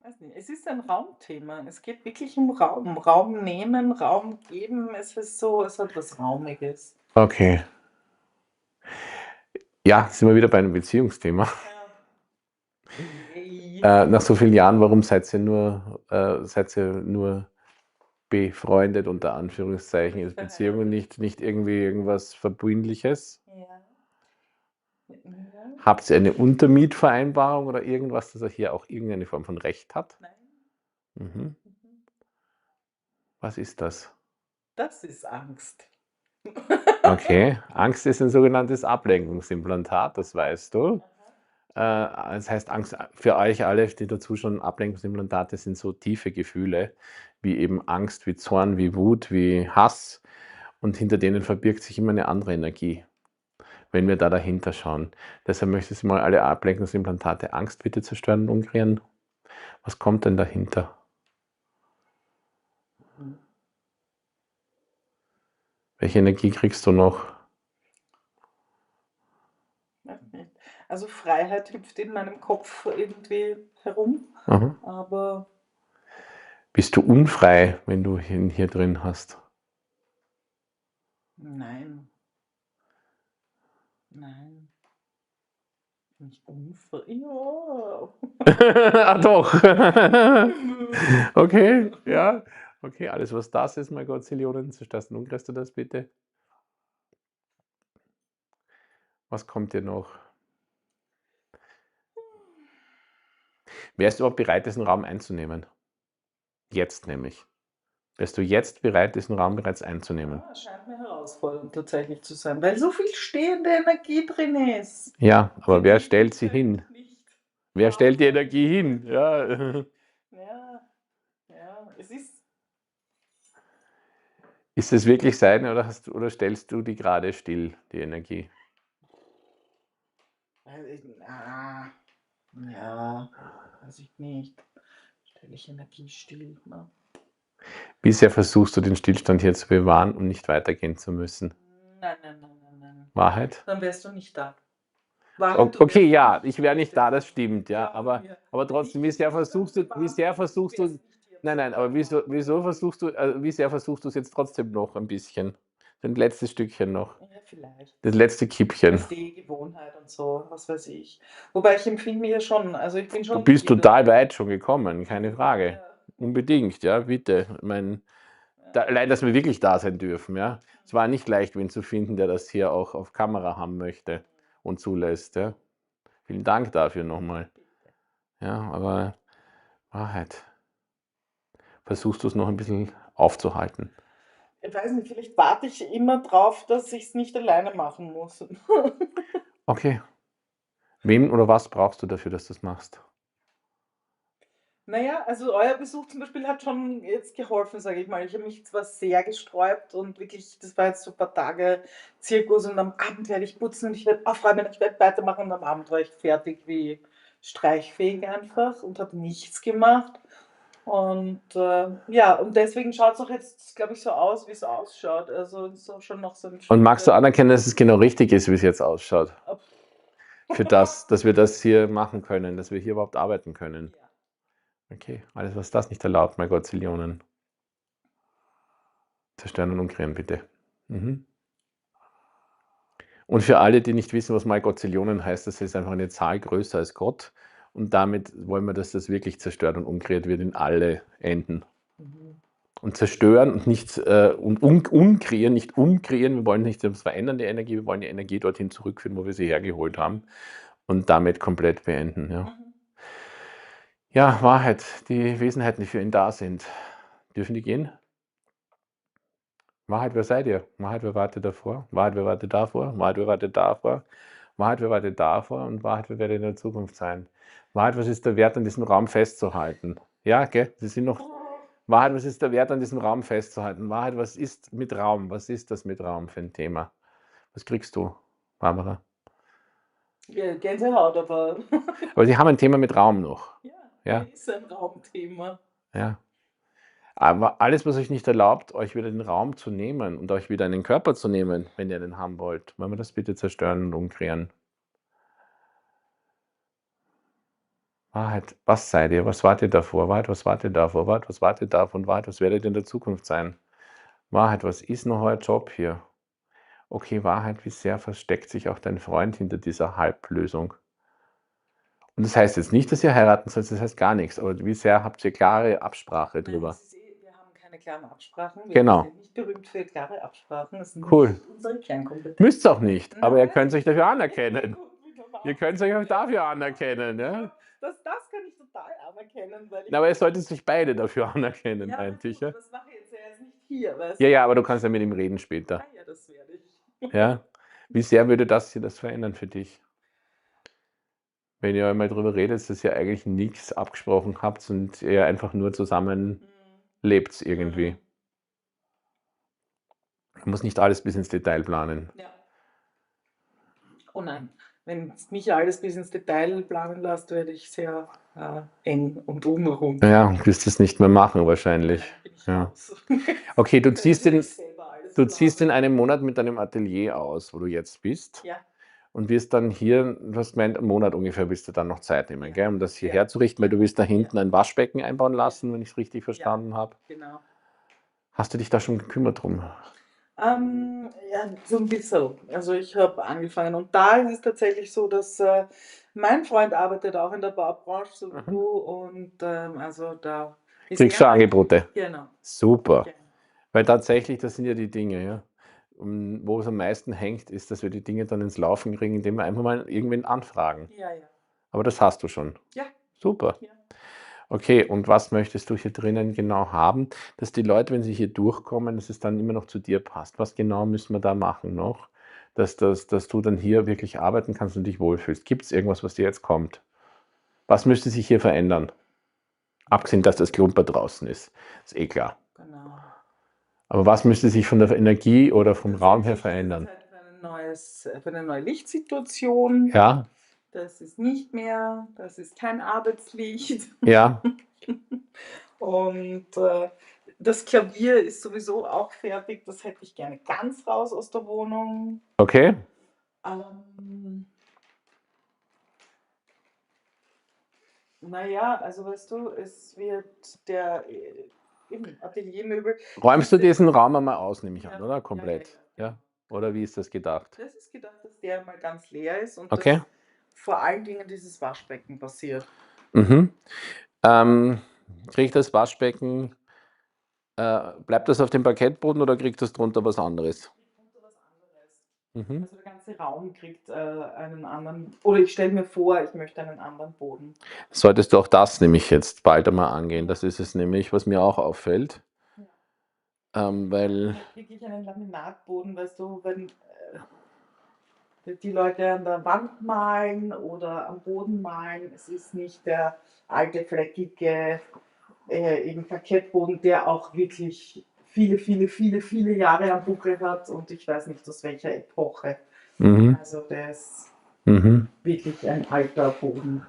Weiß nicht. Es ist ein Raumthema. Es geht wirklich um Raum. Raum nehmen, Raum geben. Es ist so, es hat was Raumiges. Okay. Ja, sind wir wieder bei einem Beziehungsthema. Nach so vielen Jahren, warum seid ihr nur befreundet, unter Anführungszeichen, ist Beziehung und nicht irgendwie irgendwas Verbindliches? Ja. Habt ihr eine Untermietvereinbarung oder irgendwas, dass er hier auch irgendeine Form von Recht hat? Nein. Mhm. Was ist das? Das ist Angst. Okay, Angst ist ein sogenanntes Ablenkungsimplantat, das weißt du. Das heißt, Angst für euch alle, die dazu schon Ablenkungsimplantate sind so tiefe Gefühle, wie eben Angst, wie Zorn, wie Wut, wie Hass. Und hinter denen verbirgt sich immer eine andere Energie. wenn wir da dahinter schauen. Deshalb möchte ich mal alle Ablenkungsimplantate Angst bitte zerstören und umkreieren. Was kommt denn dahinter? Welche Energie kriegst du noch? Also Freiheit hüpft in meinem Kopf irgendwie herum, Aha. aber Bist du unfrei, wenn du ihn hier drin hast? nein. Nein. Nicht unfrei. Ja. Ah, doch. Okay, ja. Okay, alles was das ist, mein Gott, Zillionen, zerstörst und umkreist du das bitte? Was kommt dir noch? Wer ist überhaupt bereit, diesen Raum einzunehmen? Jetzt nämlich. Wärst du jetzt bereit, diesen Raum bereits einzunehmen? Ja, scheint mir herausfordernd tatsächlich zu sein, weil so viel stehende Energie drin ist. Ja, aber Die wer ich stellt sie einfach hin? nicht Wer stellt die habe. Energie hin? Ja. Ja, es ist. Ist es wirklich seine oder stellst du die gerade still, die Energie? Ja, weiß ich nicht. Stelle ich Energie still. Ne? Wie sehr versuchst du den Stillstand hier zu bewahren, um nicht weitergehen zu müssen? Nein. Wahrheit? Dann wärst du nicht da. O- Wahrheit, du Okay, wärst ja, nicht ich hier, wäre nicht da, das Stefan. stimmt, ja. Glaube mir. Aber trotzdem, wie Wenn ich sehr den versuchst du, Zustand wie sehr bewahren versuchst wärst du, nicht hier nein, zu aber Hause. wieso versuchst du, wie sehr versuchst du es jetzt trotzdem noch ein bisschen? Ein letztes Stückchen noch. Ja, vielleicht. Das letzte Kippchen. Weißt die Gewohnheit und so, was weiß ich. Wobei ich empfinde mich ja schon, also ich bin Du schon bist hier total dabei. weit schon gekommen, keine Frage. Ja. Unbedingt, ja, bitte. Ich meine, allein, dass wir wirklich da sein dürfen, ja. Es war nicht leicht, wen zu finden, der das hier auch auf Kamera haben möchte und zulässt, ja. Vielen Dank dafür nochmal. Ja, aber Wahrheit. Versuchst du es noch ein bisschen aufzuhalten? Ich weiß nicht, vielleicht warte ich immer drauf, dass ich es nicht alleine machen muss. Okay. Wen oder was brauchst du dafür, dass du das machst? Naja, also euer Besuch zum Beispiel hat schon jetzt geholfen, sage ich mal. Ich habe mich zwar sehr gesträubt und wirklich, das war jetzt so ein paar Tage Zirkus und am Abend werde ich putzen und ich werde aufräumen, ich werde weitermachen und am Abend war ich fertig wie streichfähig einfach und habe nichts gemacht. Und ja, und deswegen schaut es auch jetzt, glaube ich, so aus, wie es ausschaut. Also es ist auch schon noch so ein Und magst du Stück. anerkennen, dass es genau richtig ist, wie es jetzt ausschaut? Ab- Für das, dass wir das hier machen können, dass wir hier überhaupt arbeiten können. Ja. Okay, alles, was das nicht erlaubt, mein Gott, Zillionen. Zerstören und umkreieren, bitte. Mhm. Und für alle, die nicht wissen, was mal Gottzillionen heißt, das ist einfach eine Zahl größer als Gott. Und damit wollen wir, dass das wirklich zerstört und umkreiert wird in alle Enden. Mhm. Und zerstören und nicht umkreieren, nicht umkreieren. Wir wollen nicht das verändern, die Energie, wir wollen die Energie dorthin zurückführen, wo wir sie hergeholt haben. Und damit komplett beenden. Ja, Mhm. ja, Wahrheit, die Wesenheiten, die für ihn da sind. Dürfen die gehen? Wahrheit, wer seid ihr? Wahrheit, wer wartet davor? Wahrheit, wer wartet davor? Wahrheit, wer wartet davor? Wahrheit, wer wartet davor? Und Wahrheit, wer werdet in der Zukunft sein? Wahrheit, was ist der Wert, an diesem Raum festzuhalten? Ja, gell? Sie sind noch. Wahrheit, was ist der Wert, an diesem Raum festzuhalten? Wahrheit, was ist mit Raum? Was ist das mit Raum für ein Thema? Was kriegst du, Barbara? Ja, Gänsehaut, aber Aber Sie haben ein Thema mit Raum noch. ja, ist ein Raumthema. Ja. Aber alles, was euch nicht erlaubt, euch wieder den Raum zu nehmen und euch wieder einen Körper zu nehmen, wenn ihr den haben wollt, wollen wir das bitte zerstören und umkreieren. Wahrheit, was seid ihr? Was wart ihr davor? Wahrheit, was wart ihr davor? Wahrheit, was wart ihr davon? Wahrheit, was werdet ihr in der Zukunft sein? Wahrheit, was ist noch euer Job hier? Okay, Wahrheit, wie sehr versteckt sich auch dein Freund hinter dieser Halblösung? Und das heißt jetzt nicht, dass ihr heiraten sollt, das heißt gar nichts, aber wie sehr habt ihr klare Absprache Nein, drüber? das ist wir haben keine klaren Absprachen. Wir Genau. sind nicht berühmt für klare Absprachen. Das ist Cool. nicht unsere Kernkompetenz. Müsst ihr auch nicht, aber ihr Nein. könnt euch dafür anerkennen. Ihr könnt euch auch dafür anerkennen, ja? Das kann ich total anerkennen, weil ich. Na, aber ihr solltet sich beide dafür anerkennen, ja, eigentlich. Ja? das mache ich jetzt ja erst nicht hier, weißt Ja, aber du kannst ja mit ihm reden später. ja, das werde ich. Ja? Wie sehr würde das verändern für dich? Wenn ihr einmal drüber redet, dass ihr eigentlich nichts abgesprochen habt und ihr einfach nur zusammen lebt irgendwie. Man muss nicht alles bis ins Detail planen. Ja. Oh nein, wenn mich alles bis ins Detail planen lässt, werde ich sehr eng und unrund. Ja, wirst das nicht mehr machen wahrscheinlich. Nein, bin ich Ja. raus. Okay, du Könnte ziehst in, ich selber alles du ziehst in planen. einem Monat mit deinem Atelier aus, wo du jetzt bist. Ja, Und wirst dann hier, du hast gemeint, einen Monat ungefähr wirst du dann noch Zeit nehmen, Ja. gell, um das hier Ja. herzurichten, weil du willst da Ja. hinten ein Waschbecken einbauen lassen, wenn ich es richtig verstanden habe. genau. Hast du dich da schon gekümmert drum? Ja, so ein bisschen. Also ich habe angefangen und da ist es tatsächlich so, dass mein Freund arbeitet auch in der Baubranche, so wie du, und also da ist Kriegst er du mal- Angebote? Genau. Super. Genau. Weil tatsächlich, das sind ja die Dinge, ja. Wo es am meisten hängt, ist, dass wir die Dinge dann ins Laufen kriegen, indem wir einfach mal irgendwen anfragen. Ja, ja. Aber das hast du schon. Ja. Super. Ja. Okay, und was möchtest du hier drinnen genau haben? Dass die Leute, wenn sie hier durchkommen, dass es dann immer noch zu dir passt. Was genau müssen wir da machen noch, dass du dann hier wirklich arbeiten kannst und dich wohlfühlst? Gibt es irgendwas, was dir jetzt kommt? Was müsste sich hier verändern? Abgesehen, dass das Klumper draußen ist. Ist eh klar. Genau. Aber was müsste sich von der Energie oder vom Raum her Tatsächlich verändern? ist es für eine neue Lichtsituation. Ja, Das ist nicht mehr, das ist kein Arbeitslicht. ja, Und das Klavier ist sowieso auch fertig. Das hätte ich gerne ganz raus aus der Wohnung. okay. Naja, also weißt du, es wird eben Ateliermöbel. Räumst du diesen Raum einmal aus, nehme ich an, Ja, oder? Komplett. Ja. Oder wie ist das gedacht? Das ist gedacht, dass der mal ganz leer ist und Okay. dass vor allen Dingen dieses Waschbecken passiert. Mhm. Kriegt das Waschbecken, bleibt das auf dem Parkettboden oder kriegt das drunter was anderes? Was anderes. Mhm. Also der ganze Raum kriegt einen anderen, oder ich stelle mir vor, ich möchte einen anderen Boden. Solltest du auch das nämlich jetzt bald einmal angehen. Das ist es nämlich, was mir auch auffällt. Weil, Wirklich einen Laminatboden, weißt du, wenn die Leute an der Wand malen oder am Boden malen, es ist nicht der alte, fleckige eben Parkettboden, der auch wirklich viele Jahre am Buckel hat und ich weiß nicht aus welcher Epoche. mhm. Also der ist Mhm. wirklich ein alter Boden.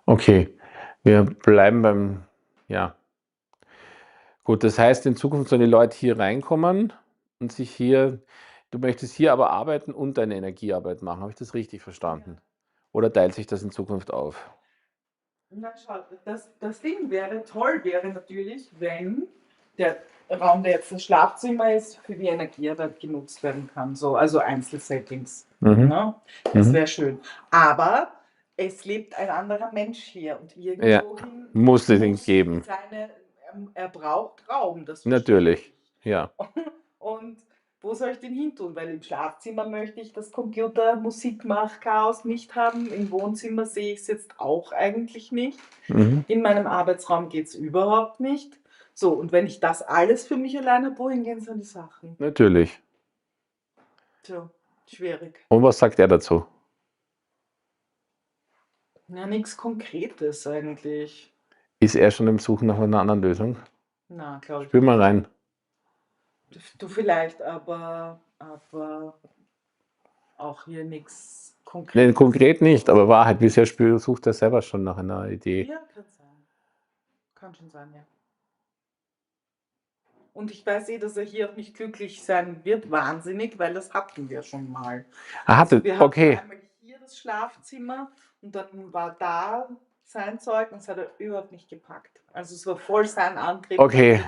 Okay, wir bleiben beim, ja. Gut, das heißt, in Zukunft sollen die Leute hier reinkommen und sich hier, du möchtest hier aber arbeiten und deine Energiearbeit machen. Habe ich das richtig verstanden? Oder teilt sich das in Zukunft auf? Na schau, das Ding wäre natürlich, wenn der Raum, der jetzt das Schlafzimmer ist, für die Energiearbeit genutzt werden kann. So, also Einzelsettings. Mhm. Ne? Das Mhm. wäre schön. Aber es lebt ein anderer Mensch hier und irgendwohin muss es ihn geben. Er braucht Raum. Das verstehe Natürlich, ich. ja. Und wo soll ich den hin tun? Weil im Schlafzimmer möchte ich das Computer-Musikmach-Chaos nicht haben. Im Wohnzimmer sehe ich es jetzt auch eigentlich nicht. Mhm. In meinem Arbeitsraum geht es überhaupt nicht. So, und wenn ich das alles für mich alleine habe, wohin gehen so die Sachen? Natürlich. Tja, schwierig. Und was sagt er dazu? Ja, nichts Konkretes eigentlich. Ist er schon im Suchen nach einer anderen Lösung? Na, glaube ich. Spür mal rein. Du vielleicht, aber auch hier nichts Konkretes. Nee, konkret nicht, aber Wahrheit. Bisher sucht er selber schon nach einer Idee. Ja, kann sein. Kann schon sein, ja. Und ich weiß dass er hier auch nicht glücklich sein wird, wahnsinnig, weil das hatten wir schon mal. Also wir hatten Okay. einmal hier das Schlafzimmer und dann war da sein Zeug und das hat er überhaupt nicht gepackt. Also es war voll sein Antrieb. Okay.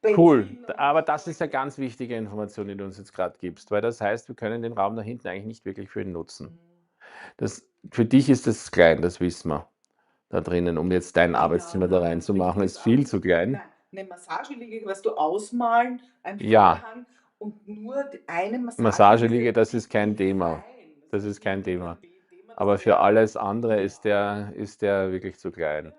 Benzin Cool, und aber das ist eine ganz wichtige Information, die du uns jetzt gerade gibst, weil das heißt, wir können den Raum da hinten eigentlich nicht wirklich für ihn nutzen. Für dich ist das klein, das wissen wir, da drinnen, um jetzt dein Arbeitszimmer da reinzumachen, ist viel zu klein. Nein, eine Massageliege, was du ausmalen, ein Ja. Vorhang und nur eine Massageliege, das ist kein Thema. Nein, Das ist kein Thema. das Aber ist für alles andere ist der wirklich zu klein.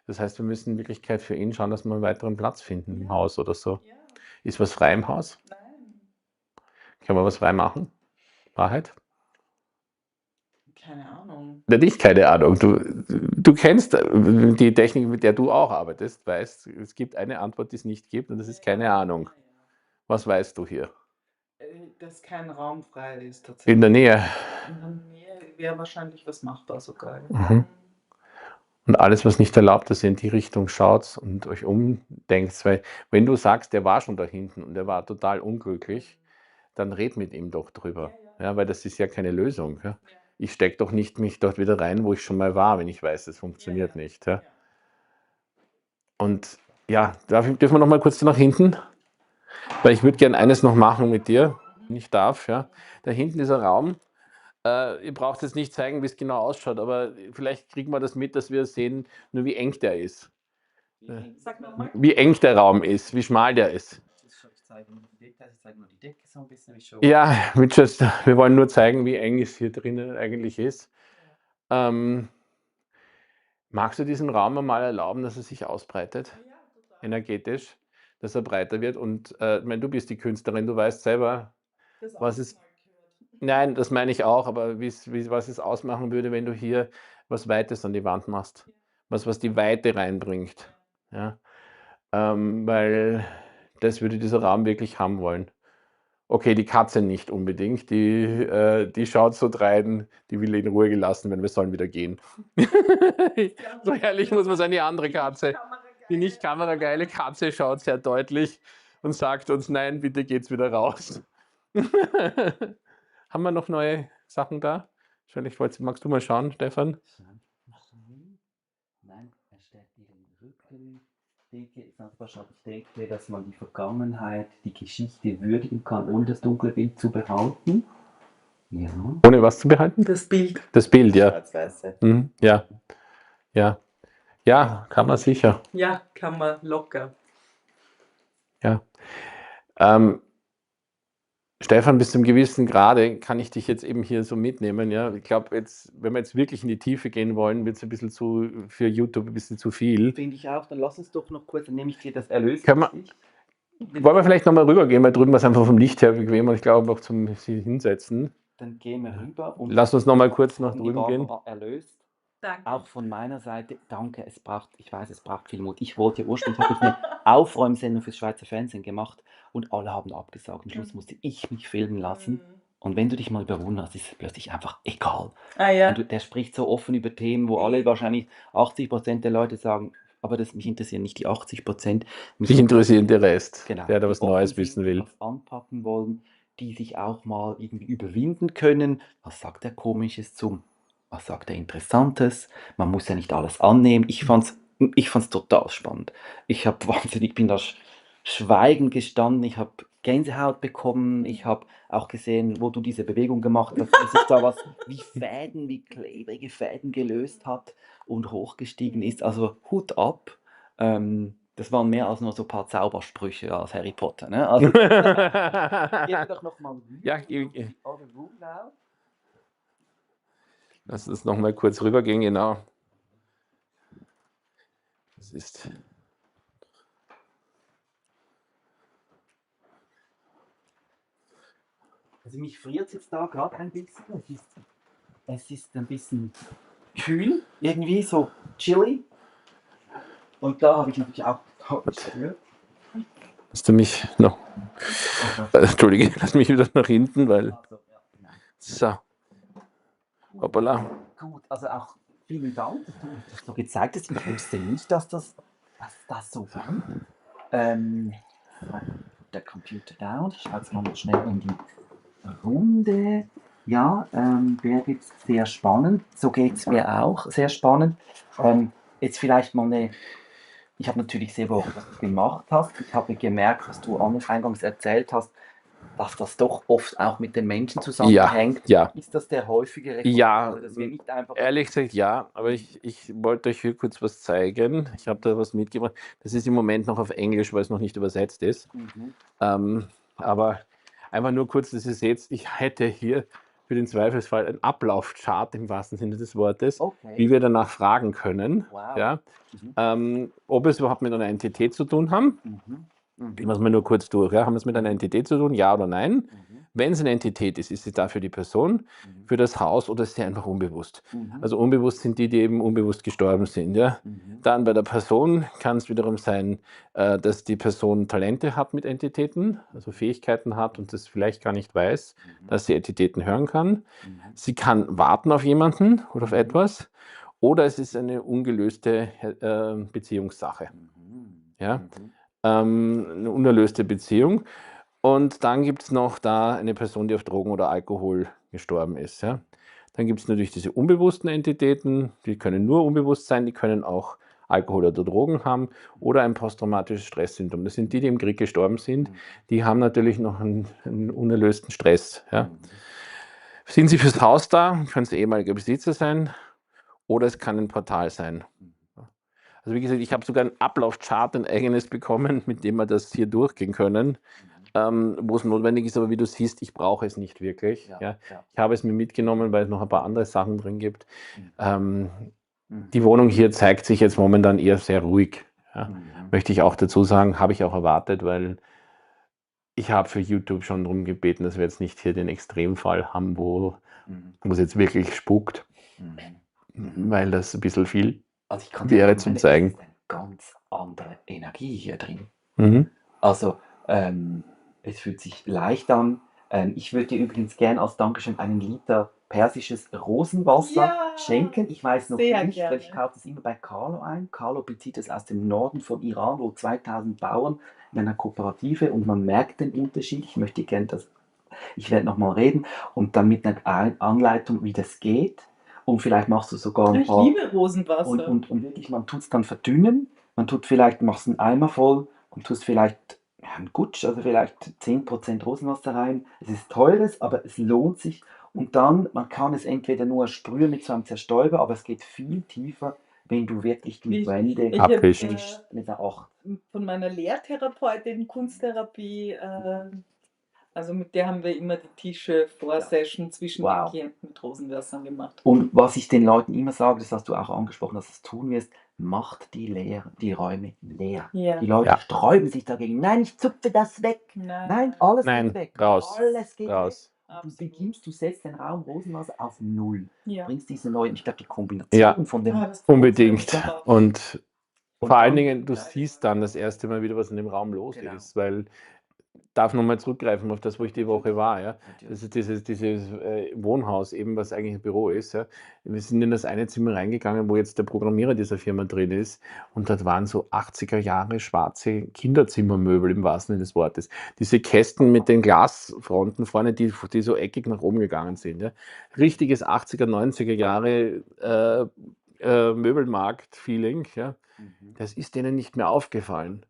Das heißt, wir müssen in Wirklichkeit für ihn schauen, dass wir einen weiteren Platz finden im Haus oder so. Ja, Ist was frei im Haus? nein, Können wir was frei machen? Wahrheit? keine Ahnung. Ja, nicht keine Ahnung. Du kennst die Technik, mit der du auch arbeitest, weißt, es gibt eine Antwort, die es nicht gibt und das ist keine Ahnung. Was weißt du hier? Dass kein Raum frei ist In tatsächlich. der Nähe. In der Nähe wäre wahrscheinlich was machbar sogar. Mhm. Und alles, was nicht erlaubt, dass ihr in die Richtung schaut und euch umdenkt. Weil wenn du sagst, der war schon da hinten und der war total unglücklich, dann red mit ihm doch drüber. Ja, weil das ist ja keine Lösung. Ja. Ich stecke doch nicht mich dort wieder rein, wo ich schon mal war, wenn ich weiß, es funktioniert nicht. Ja. Und ja, dürfen wir noch mal kurz nach hinten? Weil ich würde gerne eines noch machen mit dir, wenn ich darf. Ja. Da hinten ist ein Raum. Ihr braucht jetzt nicht zeigen, wie es genau ausschaut, aber vielleicht kriegen wir das mit, dass wir sehen, nur wie eng der ist. Sag nochmal. Wie eng der Raum ist, wie schmal der ist. Ich zeige nur die Details, ich zeige nur die Decke so ein bisschen. Ja, wir wollen nur zeigen, wie eng es hier drinnen eigentlich ist. Magst du diesem Raum einmal erlauben, dass er sich ausbreitet, energetisch, dass er breiter wird? Und ich meine, du bist die Künstlerin, du weißt selber, was es. Nein, das meine ich auch, aber was es ausmachen würde, wenn du hier was Weites an die Wand machst. Was die Weite reinbringt. Ja? Weil das würde dieser Raum wirklich haben wollen. Okay, die Katze nicht unbedingt. Die schaut so drein, die will in Ruhe gelassen werden, wir sollen wieder gehen. So ehrlich muss man sein, die andere Katze. Die nicht kamerageile Katze schaut sehr deutlich und sagt uns, nein, bitte geht's wieder raus. Haben wir noch neue Sachen da? Magst du mal schauen, Stefan? Nein, er stärkt ihren Rücken. Denke, ich denke, dass man die Vergangenheit, die Geschichte würdigen kann, ohne das dunkle Bild zu behalten. Ja. Ohne was zu behalten? Das Bild. Das Bild, ja. Schwarz-Weiße. Mhm, ja. Ja. Ja, kann man sicher. Ja, kann man locker. Ja. Stefan, bis zu einem gewissen Grade kann ich dich jetzt eben hier so mitnehmen. Ja? Ich glaube, wenn wir jetzt wirklich in die Tiefe gehen wollen, wird es ein bisschen für YouTube ein bisschen zu viel. Finde ich auch. Dann lass uns doch noch kurz, dann nehme ich dir das Erlös. Wollen wir vielleicht nochmal rübergehen, weil drüben war es einfach vom Licht her bequem und ich glaube auch zum sich hinsetzen. Dann gehen wir rüber. Und lass uns nochmal kurz nach drüben Barbara gehen. Erlöst. Danke. Auch von meiner Seite, danke, ich weiß, es braucht viel Mut. Ich wollte ursprünglich, habe ich eine Aufräumsendung fürs Schweizer Fernsehen gemacht und alle haben abgesagt. Am Schluss musste ich mich filmen lassen. Und wenn du dich mal überwunden hast, ist es plötzlich einfach egal. Ah ja. Der spricht so offen über Themen, wo alle wahrscheinlich 80% der Leute sagen, aber mich interessieren nicht die 80%. Mich interessiert der Rest, genau, der da was die Neues offen sind, wissen will. was anpacken wollen, die sich auch mal irgendwie überwinden können. Was sagt er Komisches zum? Was sagt er Interessantes? Man muss ja nicht alles annehmen. Ich fand's total spannend. Ich bin da schweigend gestanden. Ich habe Gänsehaut bekommen. Ich habe auch gesehen, wo du diese Bewegung gemacht hast, dass sich da was wie klebrige Fäden gelöst hat und hochgestiegen ist. Also Hut ab. Das waren mehr als nur so ein paar Zaubersprüche aus Harry Potter. Ne? Also, gehen wir doch noch mal rüber. Ja, Other room now. Lass uns noch mal kurz rübergehen, genau. Das ist. Also mich friert es jetzt da gerade ein bisschen. Es ist ein bisschen kühl, irgendwie so chilly. Und da habe ich natürlich auch gespürt. Hast du mich noch. Entschuldige, lass mich wieder nach hinten, weil. Also, ja, genau. So. Hoppala. Gut, also auch vielen Dank, dass du mir das so gezeigt hast. Ich wusste nicht, dass das so war. Der Computer down. Ich schaue jetzt mal schnell in die Runde. Ja, wäre jetzt sehr spannend. So geht es mir auch. Sehr spannend. Jetzt vielleicht mal ich habe natürlich sehr wohl, was du gemacht hast. Ich habe gemerkt, dass du eingangs erzählt hast, dass das doch oft auch mit den Menschen zusammenhängt. Ja. Ist das der häufigere Fall? Ja, Also, dass wir nicht einfach ehrlich gesagt ja, aber ich wollte euch hier kurz was zeigen. Ich habe da was mitgebracht. Das ist im Moment noch auf Englisch, weil es noch nicht übersetzt ist. Aber einfach nur kurz, dass ihr seht, ich hätte hier für den Zweifelsfall einen Ablaufchart im wahrsten Sinne des Wortes, wie wir danach fragen können, Wow. ja, ob es überhaupt mit einer Entität zu tun haben. Gehen wir es mal nur kurz durch. Ja. Haben wir es mit einer Entität zu tun, ja oder nein? Wenn es eine Entität ist sie da für die Person, für das Haus oder ist sie einfach unbewusst? Mhm. Also unbewusst sind die eben unbewusst gestorben sind. Ja? Mhm. Dann bei der Person kann es wiederum sein, dass die Person Talente hat mit Entitäten, also Fähigkeiten hat und das vielleicht gar nicht weiß, dass sie Entitäten hören kann. Mhm. Sie kann warten auf jemanden oder auf Mhm. etwas. Oder es ist eine ungelöste Beziehungssache. Mhm. Ja? Mhm. Eine unerlöste Beziehung. Und dann gibt es noch da eine Person, die auf Drogen oder Alkohol gestorben ist. Ja? Dann gibt es natürlich diese unbewussten Entitäten, die können nur unbewusst sein, die können auch Alkohol oder Drogen haben oder ein posttraumatisches Stresssyndrom. Das sind die, die im Krieg gestorben sind. Die haben natürlich noch einen unerlösten Stress. Ja? Sind sie fürs Haus da, können es ehemalige Besitzer sein oder es kann ein Portal sein. Also wie gesagt, ich habe sogar ein Ablaufchart, ein eigenes bekommen, mit dem wir das hier durchgehen können, wo es notwendig ist, aber wie du siehst, ich brauche es nicht wirklich. Ja, Ja. ja. Ich habe es mir mitgenommen, weil es noch ein paar andere Sachen drin gibt. Mhm. Die Wohnung hier zeigt sich jetzt momentan eher sehr ruhig. Ja. Mhm. Möchte ich auch dazu sagen, habe ich auch erwartet, weil ich habe für YouTube schon darum gebeten, dass wir jetzt nicht hier den Extremfall haben, wo es jetzt wirklich spukt, weil das ein bisschen viel Also ich kann dir wäre sagen, zum es Zeigen. ist eine ganz andere Energie hier drin. Mhm. Also es fühlt sich leicht an. Ich würde dir übrigens gern als Dankeschön einen Liter persisches Rosenwasser Ja, schenken. Ich weiß noch sehr nicht, weil ich gerne. kaufe das immer bei Carlo ein. Carlo bezieht es aus dem Norden von Iran, wo 2000 Bauern in einer Kooperative und man merkt den Unterschied. Ich möchte gerne ich werde nochmal reden und dann mit einer Anleitung, wie das geht. Und vielleicht machst du sogar ein Ich paar. liebe Rosenwasser. Und wirklich, man tut es dann verdünnen. Man tut vielleicht, machst einen Eimer voll und tust vielleicht einen Gutsch, also vielleicht 10% Rosenwasser rein. Es ist teures, aber es lohnt sich. Und dann, man kann es entweder nur sprühen mit so einem Zerstäuber, aber es geht viel tiefer, wenn du wirklich die Wände Ich habe Abwischen. mit der 8. von meiner Lehrtherapeutin Kunsttherapie, also mit der haben wir immer die Tische vor Session zwischen den Wow. Klienten mit Rosenwassern gemacht. Und was ich den Leuten immer sage, das hast du auch angesprochen, dass du es tun wirst, macht die Räume leer. Ja. Die Leute Ja. sträuben sich dagegen. Nein, ich zupfe das weg. Nein, alles Nein, geht weg. raus. Alles geht weg. Raus. Du setzt den Raum Rosenwasser auf 0. Ja. Bringst diese neuen, ich glaube, die Kombination Ja, von dem. Das unbedingt. wunderbar. Und Und vor allen dann- Dingen, du siehst dann das erste Mal wieder, was in dem Raum los Genau. ist, weil darf nochmal zurückgreifen auf das, wo ich die Woche war. Ja? Natürlich. Das ist dieses Wohnhaus eben, was eigentlich ein Büro ist. Ja? Wir sind in das eine Zimmer reingegangen, wo jetzt der Programmierer dieser Firma drin ist. Und dort waren so 80er Jahre schwarze Kinderzimmermöbel im wahrsten Sinne des Wortes. Diese Kästen mit den Glasfronten vorne, die so eckig nach oben gegangen sind. Ja? Richtiges 80er, 90er Jahre Möbelmarkt-Feeling. Ja? Das ist denen nicht mehr aufgefallen.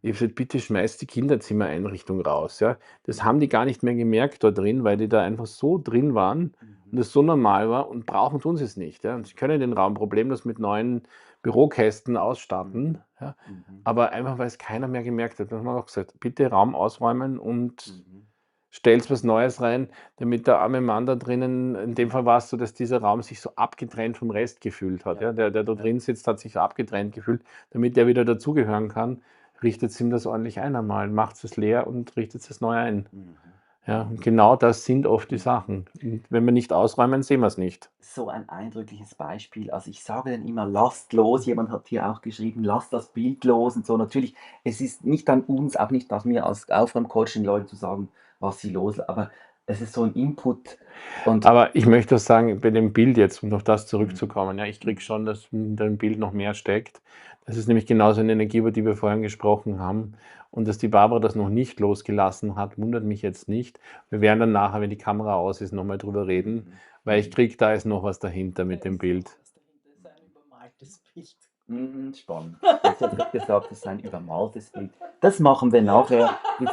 Ich habe gesagt, bitte schmeißt die Kinderzimmereinrichtung raus. Ja? Das haben die gar nicht mehr gemerkt da drin, weil die da einfach so drin waren und das so normal war und brauchen tun sie es nicht. Ja? Und sie können den Raum problemlos mit neuen Bürokästen ausstatten, ja? Aber einfach, weil es keiner mehr gemerkt hat. Dann haben wir auch gesagt, bitte Raum ausräumen und stellst was Neues rein, damit der arme Mann da drinnen, in dem Fall war es so, dass dieser Raum sich so abgetrennt vom Rest gefühlt hat. Ja? Der da drin sitzt, hat sich so abgetrennt gefühlt, damit der wieder dazugehören kann. Richtet ihm das ordentlich ein einmal, macht es leer und richtet es neu ein. Ja, und genau das sind oft die Sachen. Und wenn wir nicht ausräumen, sehen wir es nicht. So ein eindrückliches Beispiel. Also ich sage dann immer, lasst los. Jemand hat hier auch geschrieben, lasst das Bild los und so. Natürlich, es ist nicht an uns, auch nicht an mir als Aufräumcoach den Leuten zu sagen, was sie los, aber es ist so ein Input. Und Aber ich möchte auch sagen, bei dem Bild jetzt, um auf das zurückzukommen, ja, ich kriege schon, dass in dem Bild noch mehr steckt. Das ist nämlich genauso eine Energie, über die wir vorhin gesprochen haben. Und dass die Barbara das noch nicht losgelassen hat, wundert mich jetzt nicht. Wir werden dann nachher, wenn die Kamera aus ist, nochmal drüber reden, weil ich kriege, da ist noch was dahinter mit dem Bild. Das ist ein übermaltes Bild. Spannend. Jetzt hat er gesagt, das ist ein übermaltes Bild. Das machen wir nachher. Wir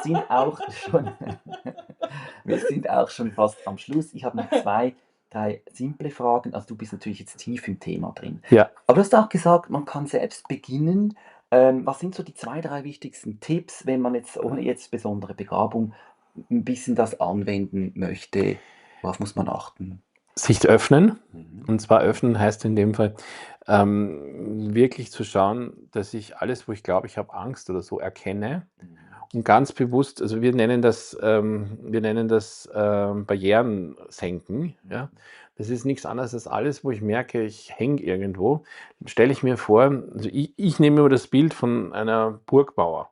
sind auch schon fast am Schluss. Ich habe noch 2, 3 simple Fragen. Also du bist natürlich jetzt tief im Thema drin. Ja. Aber du hast auch gesagt, man kann selbst beginnen. Was sind so die 2, 3 wichtigsten Tipps, wenn man jetzt ohne jetzt besondere Begabung ein bisschen das anwenden möchte? Worauf muss man achten? Sich öffnen. Und zwar öffnen heißt in dem Fall wirklich zu schauen, dass ich alles, wo ich glaube, ich habe Angst oder so, erkenne und ganz bewusst, also wir nennen das Barrieren senken. Ja? Das ist nichts anderes als alles, wo ich merke, ich hänge irgendwo. Dann stelle ich mir vor, also ich nehme immer das Bild von einer Burgbauer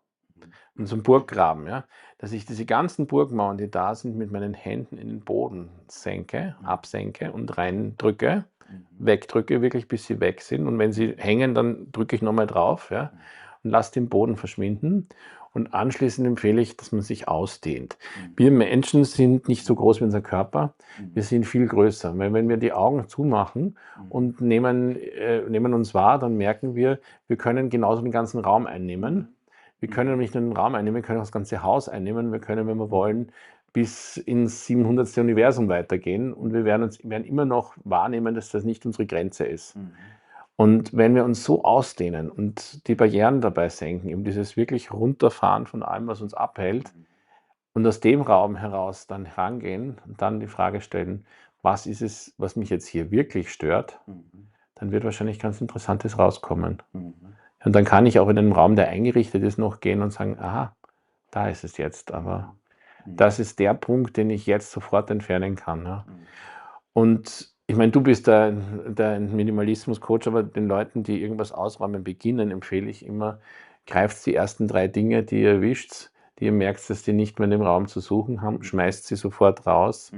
und so einem Burggraben, ja? Dass ich diese ganzen Burgmauern, die da sind, mit meinen Händen in den Boden senke, absenke und reindrücke, wegdrücke, wirklich bis sie weg sind. Und wenn sie hängen, dann drücke ich nochmal drauf, ja? Und lasse den Boden verschwinden. Und anschließend empfehle ich, dass man sich ausdehnt. Wir Menschen sind nicht so groß wie unser Körper, wir sind viel größer. Weil wenn wir die Augen zumachen und nehmen uns wahr, dann merken wir, wir können genauso den ganzen Raum einnehmen. Wir können nicht nur den Raum einnehmen, wir können auch das ganze Haus einnehmen. Wir können, wenn wir wollen, bis ins 700. Universum weitergehen und wir werden immer noch wahrnehmen, dass das nicht unsere Grenze ist. Und wenn wir uns so ausdehnen und die Barrieren dabei senken, eben dieses wirklich Runterfahren von allem, was uns abhält, und aus dem Raum heraus dann herangehen und dann die Frage stellen, was ist es, was mich jetzt hier wirklich stört, dann wird wahrscheinlich ganz Interessantes rauskommen. Und dann kann ich auch in einen Raum, der eingerichtet ist, noch gehen und sagen, aha, da ist es jetzt, aber das ist der Punkt, den ich jetzt sofort entfernen kann. Ja. Und ich meine, du bist der Minimalismus-Coach, aber den Leuten, die irgendwas ausräumen beginnen, empfehle ich immer, greift die ersten 3 Dinge, die ihr erwischt, die ihr merkt, dass die nicht mehr in dem Raum zu suchen haben, schmeißt sie sofort raus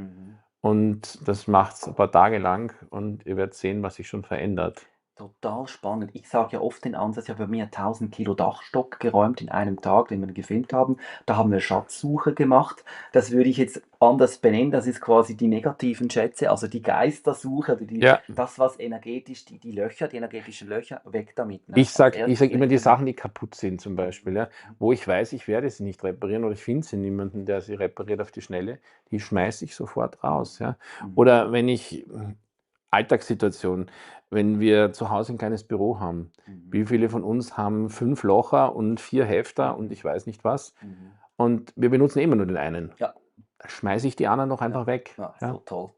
und das macht es ein paar Tage lang und ihr werdet sehen, was sich schon verändert. Total spannend. Ich sage ja oft den Ansatz, ich habe bei mir 1000 Kilo Dachstock geräumt in einem Tag, den wir gefilmt haben. Da haben wir Schatzsuche gemacht. Das würde ich jetzt anders benennen. Das ist quasi die negativen Schätze, also die Geistersuche, oder Ja, das, was energetisch, die Löcher, die energetischen Löcher, weg damit. Ne? ich sag Ehrlich immer die weg damit. Sachen, die kaputt sind zum Beispiel, ja, wo ich weiß, ich werde sie nicht reparieren oder ich finde sie niemanden, der sie repariert auf die Schnelle, die schmeiße ich sofort raus. Ja. Oder wenn ich, Alltagssituation, wenn wir zu Hause ein kleines Büro haben, wie viele von uns haben 5 Locher und 4 Hefter und ich weiß nicht was und wir benutzen immer nur den einen. Ja. Da schmeiße ich die anderen doch einfach weg. Ja, Ja. so toll.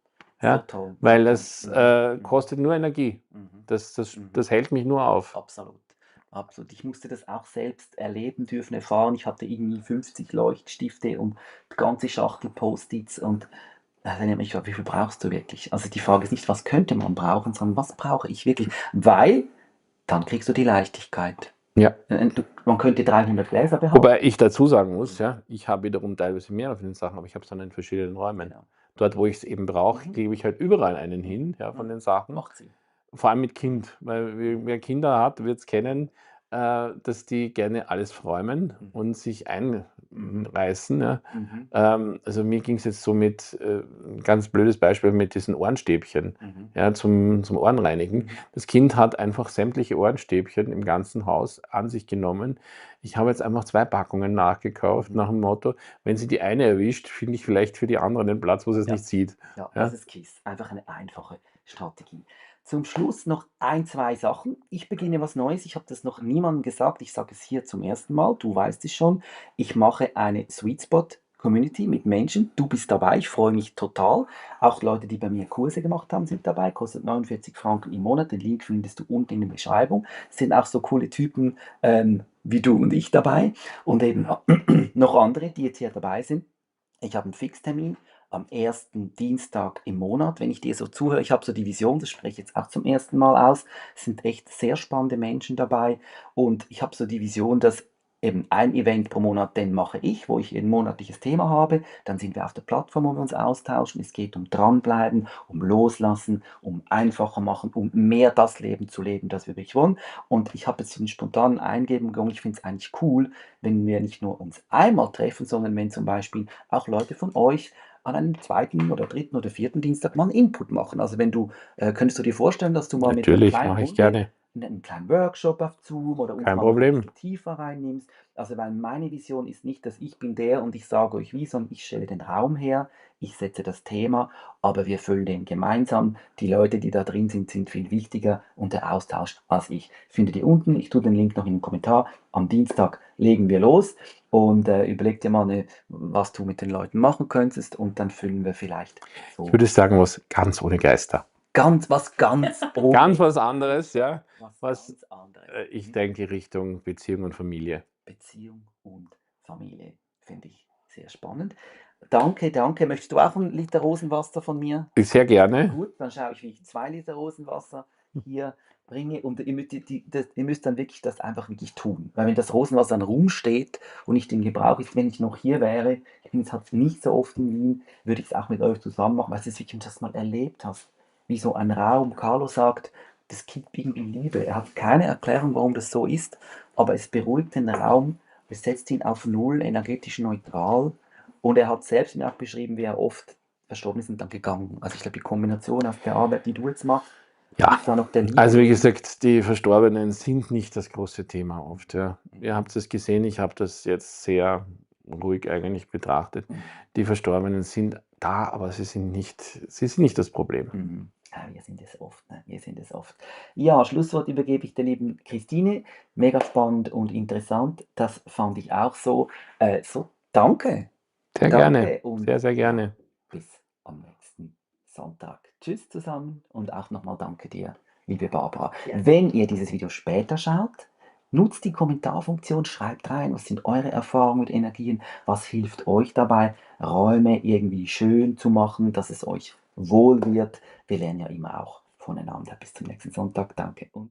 Ja, So toll. weil So das toll. kostet nur Energie. Das hält mich nur auf. Absolut. Absolut. Ich musste das auch selbst erleben dürfen, erfahren. Ich hatte irgendwie 50 Leuchtstifte und die ganze Schachtel Post-its und dann habe ich mich gefragt, wie viel brauchst du wirklich? Also die Frage ist nicht, was könnte man brauchen, sondern was brauche ich wirklich? Weil dann kriegst du die Leichtigkeit. Ja. Man könnte 300 Gläser behalten. Wobei ich dazu sagen muss, ja, ich habe wiederum teilweise mehr von den Sachen, aber ich habe es dann in verschiedenen Räumen. Genau. Dort, wo ich es eben brauche, gebe ich halt überall einen hin, ja, von den Sachen. Macht Sinn. Vor allem mit Kind, weil wer Kinder hat, wird es kennen, dass die gerne alles räumen und sich einreißen. Ja. Also mir ging es jetzt so mit, ein ganz blödes Beispiel mit diesen Ohrenstäbchen, ja, zum Ohrenreinigen. Das Kind hat einfach sämtliche Ohrenstäbchen im ganzen Haus an sich genommen. Ich habe jetzt einfach 2 Packungen nachgekauft, nach dem Motto, wenn sie die eine erwischt, finde ich vielleicht für die andere den Platz, wo sie es nicht sieht. Ja, Ja. das ist KISS. Einfach eine einfache Strategie. Zum Schluss noch 1, 2 Sachen. Ich beginne was Neues. Ich habe das noch niemandem gesagt. Ich sage es hier zum ersten Mal. Du weißt es schon. Ich mache eine Sweet Spot Community mit Menschen. Du bist dabei. Ich freue mich total. Auch Leute, die bei mir Kurse gemacht haben, sind dabei. Kostet 49 Franken im Monat. Den Link findest du unten in der Beschreibung. Es sind auch so coole Typen wie du und ich dabei. Und eben noch andere, die jetzt hier dabei sind. Ich habe einen Fixtermin am 1. Dienstag im Monat. Wenn ich dir so zuhöre, ich habe so die Vision, das spreche ich jetzt auch zum ersten Mal aus. Es sind echt sehr spannende Menschen dabei und ich habe so die Vision, dass eben ein Event pro Monat, den mache ich, wo ich ein monatliches Thema habe. Dann sind wir auf der Plattform, wo wir uns austauschen. Es geht um dranbleiben, um loslassen, um einfacher machen, um mehr das Leben zu leben, das wir wirklich wollen. Und ich habe jetzt so einen spontanen Eingebung, ich finde es eigentlich cool, wenn wir nicht nur uns einmal treffen, sondern wenn zum Beispiel auch Leute von euch an einem 2. oder 3. oder 4. Dienstag mal einen Input machen. Also wenn du, könntest du dir vorstellen, dass du mal mit einer Natürlich, kleinen mache ich Runde gerne. einen kleinen Workshop auf Zoom oder uns Kein mal noch ein Problem. bisschen tiefer reinnimmst? Also weil meine Vision ist nicht, dass ich bin der und ich sage euch wie, sondern ich stelle den Raum her, ich setze das Thema, aber wir füllen den gemeinsam. Die Leute, die da drin sind, sind viel wichtiger und der Austausch als ich. Findet ihr unten, ich tue den Link noch in den Kommentar. Am Dienstag legen wir los und überleg dir mal, was du mit den Leuten machen könntest und dann füllen wir vielleicht so Ich würde sagen, was ganz ohne Geister. ganz Ganz was anderes, ja. was ganz anderes. Ich denke Richtung Beziehung und Familie. Beziehung und Familie. Finde ich sehr spannend. Danke, danke. Möchtest du auch 1 Liter Rosenwasser von mir? Sehr gerne. Gut, dann schaue ich, wie ich 2 Liter Rosenwasser hier bringe. Und ihr müsst dann wirklich das einfach wirklich tun. Weil wenn das Rosenwasser dann rumsteht und nicht in Gebrauch ist, wenn ich noch hier wäre, ich bin jetzt halt nicht so oft in Wien, würde ich es auch mit euch zusammen machen, weil es ist wirklich, wenn du das mal erlebt hast, wie so ein Raum. Carlo sagt, das gibt irgendwie Liebe. Er hat keine Erklärung, warum das so ist, aber es beruhigt den Raum, es setzt ihn auf Null, energetisch neutral. Und er hat selbst mir auch beschrieben, wie er oft Verstorbene sind dann gegangen. Also ich glaube, die Kombination aus der Arbeit, die du jetzt machst, Ja, ist da noch der Liebe. also wie gesagt, die Verstorbenen sind nicht das große Thema oft. Ja. Ihr habt es gesehen, ich habe das jetzt sehr ruhig eigentlich betrachtet. Die Verstorbenen sind da, aber sie sind nicht das Problem. Mhm. Ja, wir sind es oft, ne? Wir sind es oft. Ja, Schlusswort übergebe ich der lieben Christine. Mega spannend und interessant. Das fand ich auch so. Danke. Sehr Danke gerne, und sehr, sehr ja, gerne. bis am nächsten Sonntag. Tschüss zusammen und auch nochmal danke dir, liebe Barbara. Wenn ihr dieses Video später schaut, nutzt die Kommentarfunktion, schreibt rein, was sind eure Erfahrungen mit Energien, was hilft euch dabei, Räume irgendwie schön zu machen, dass es euch wohl wird. Wir lernen ja immer auch voneinander. Bis zum nächsten Sonntag. Danke und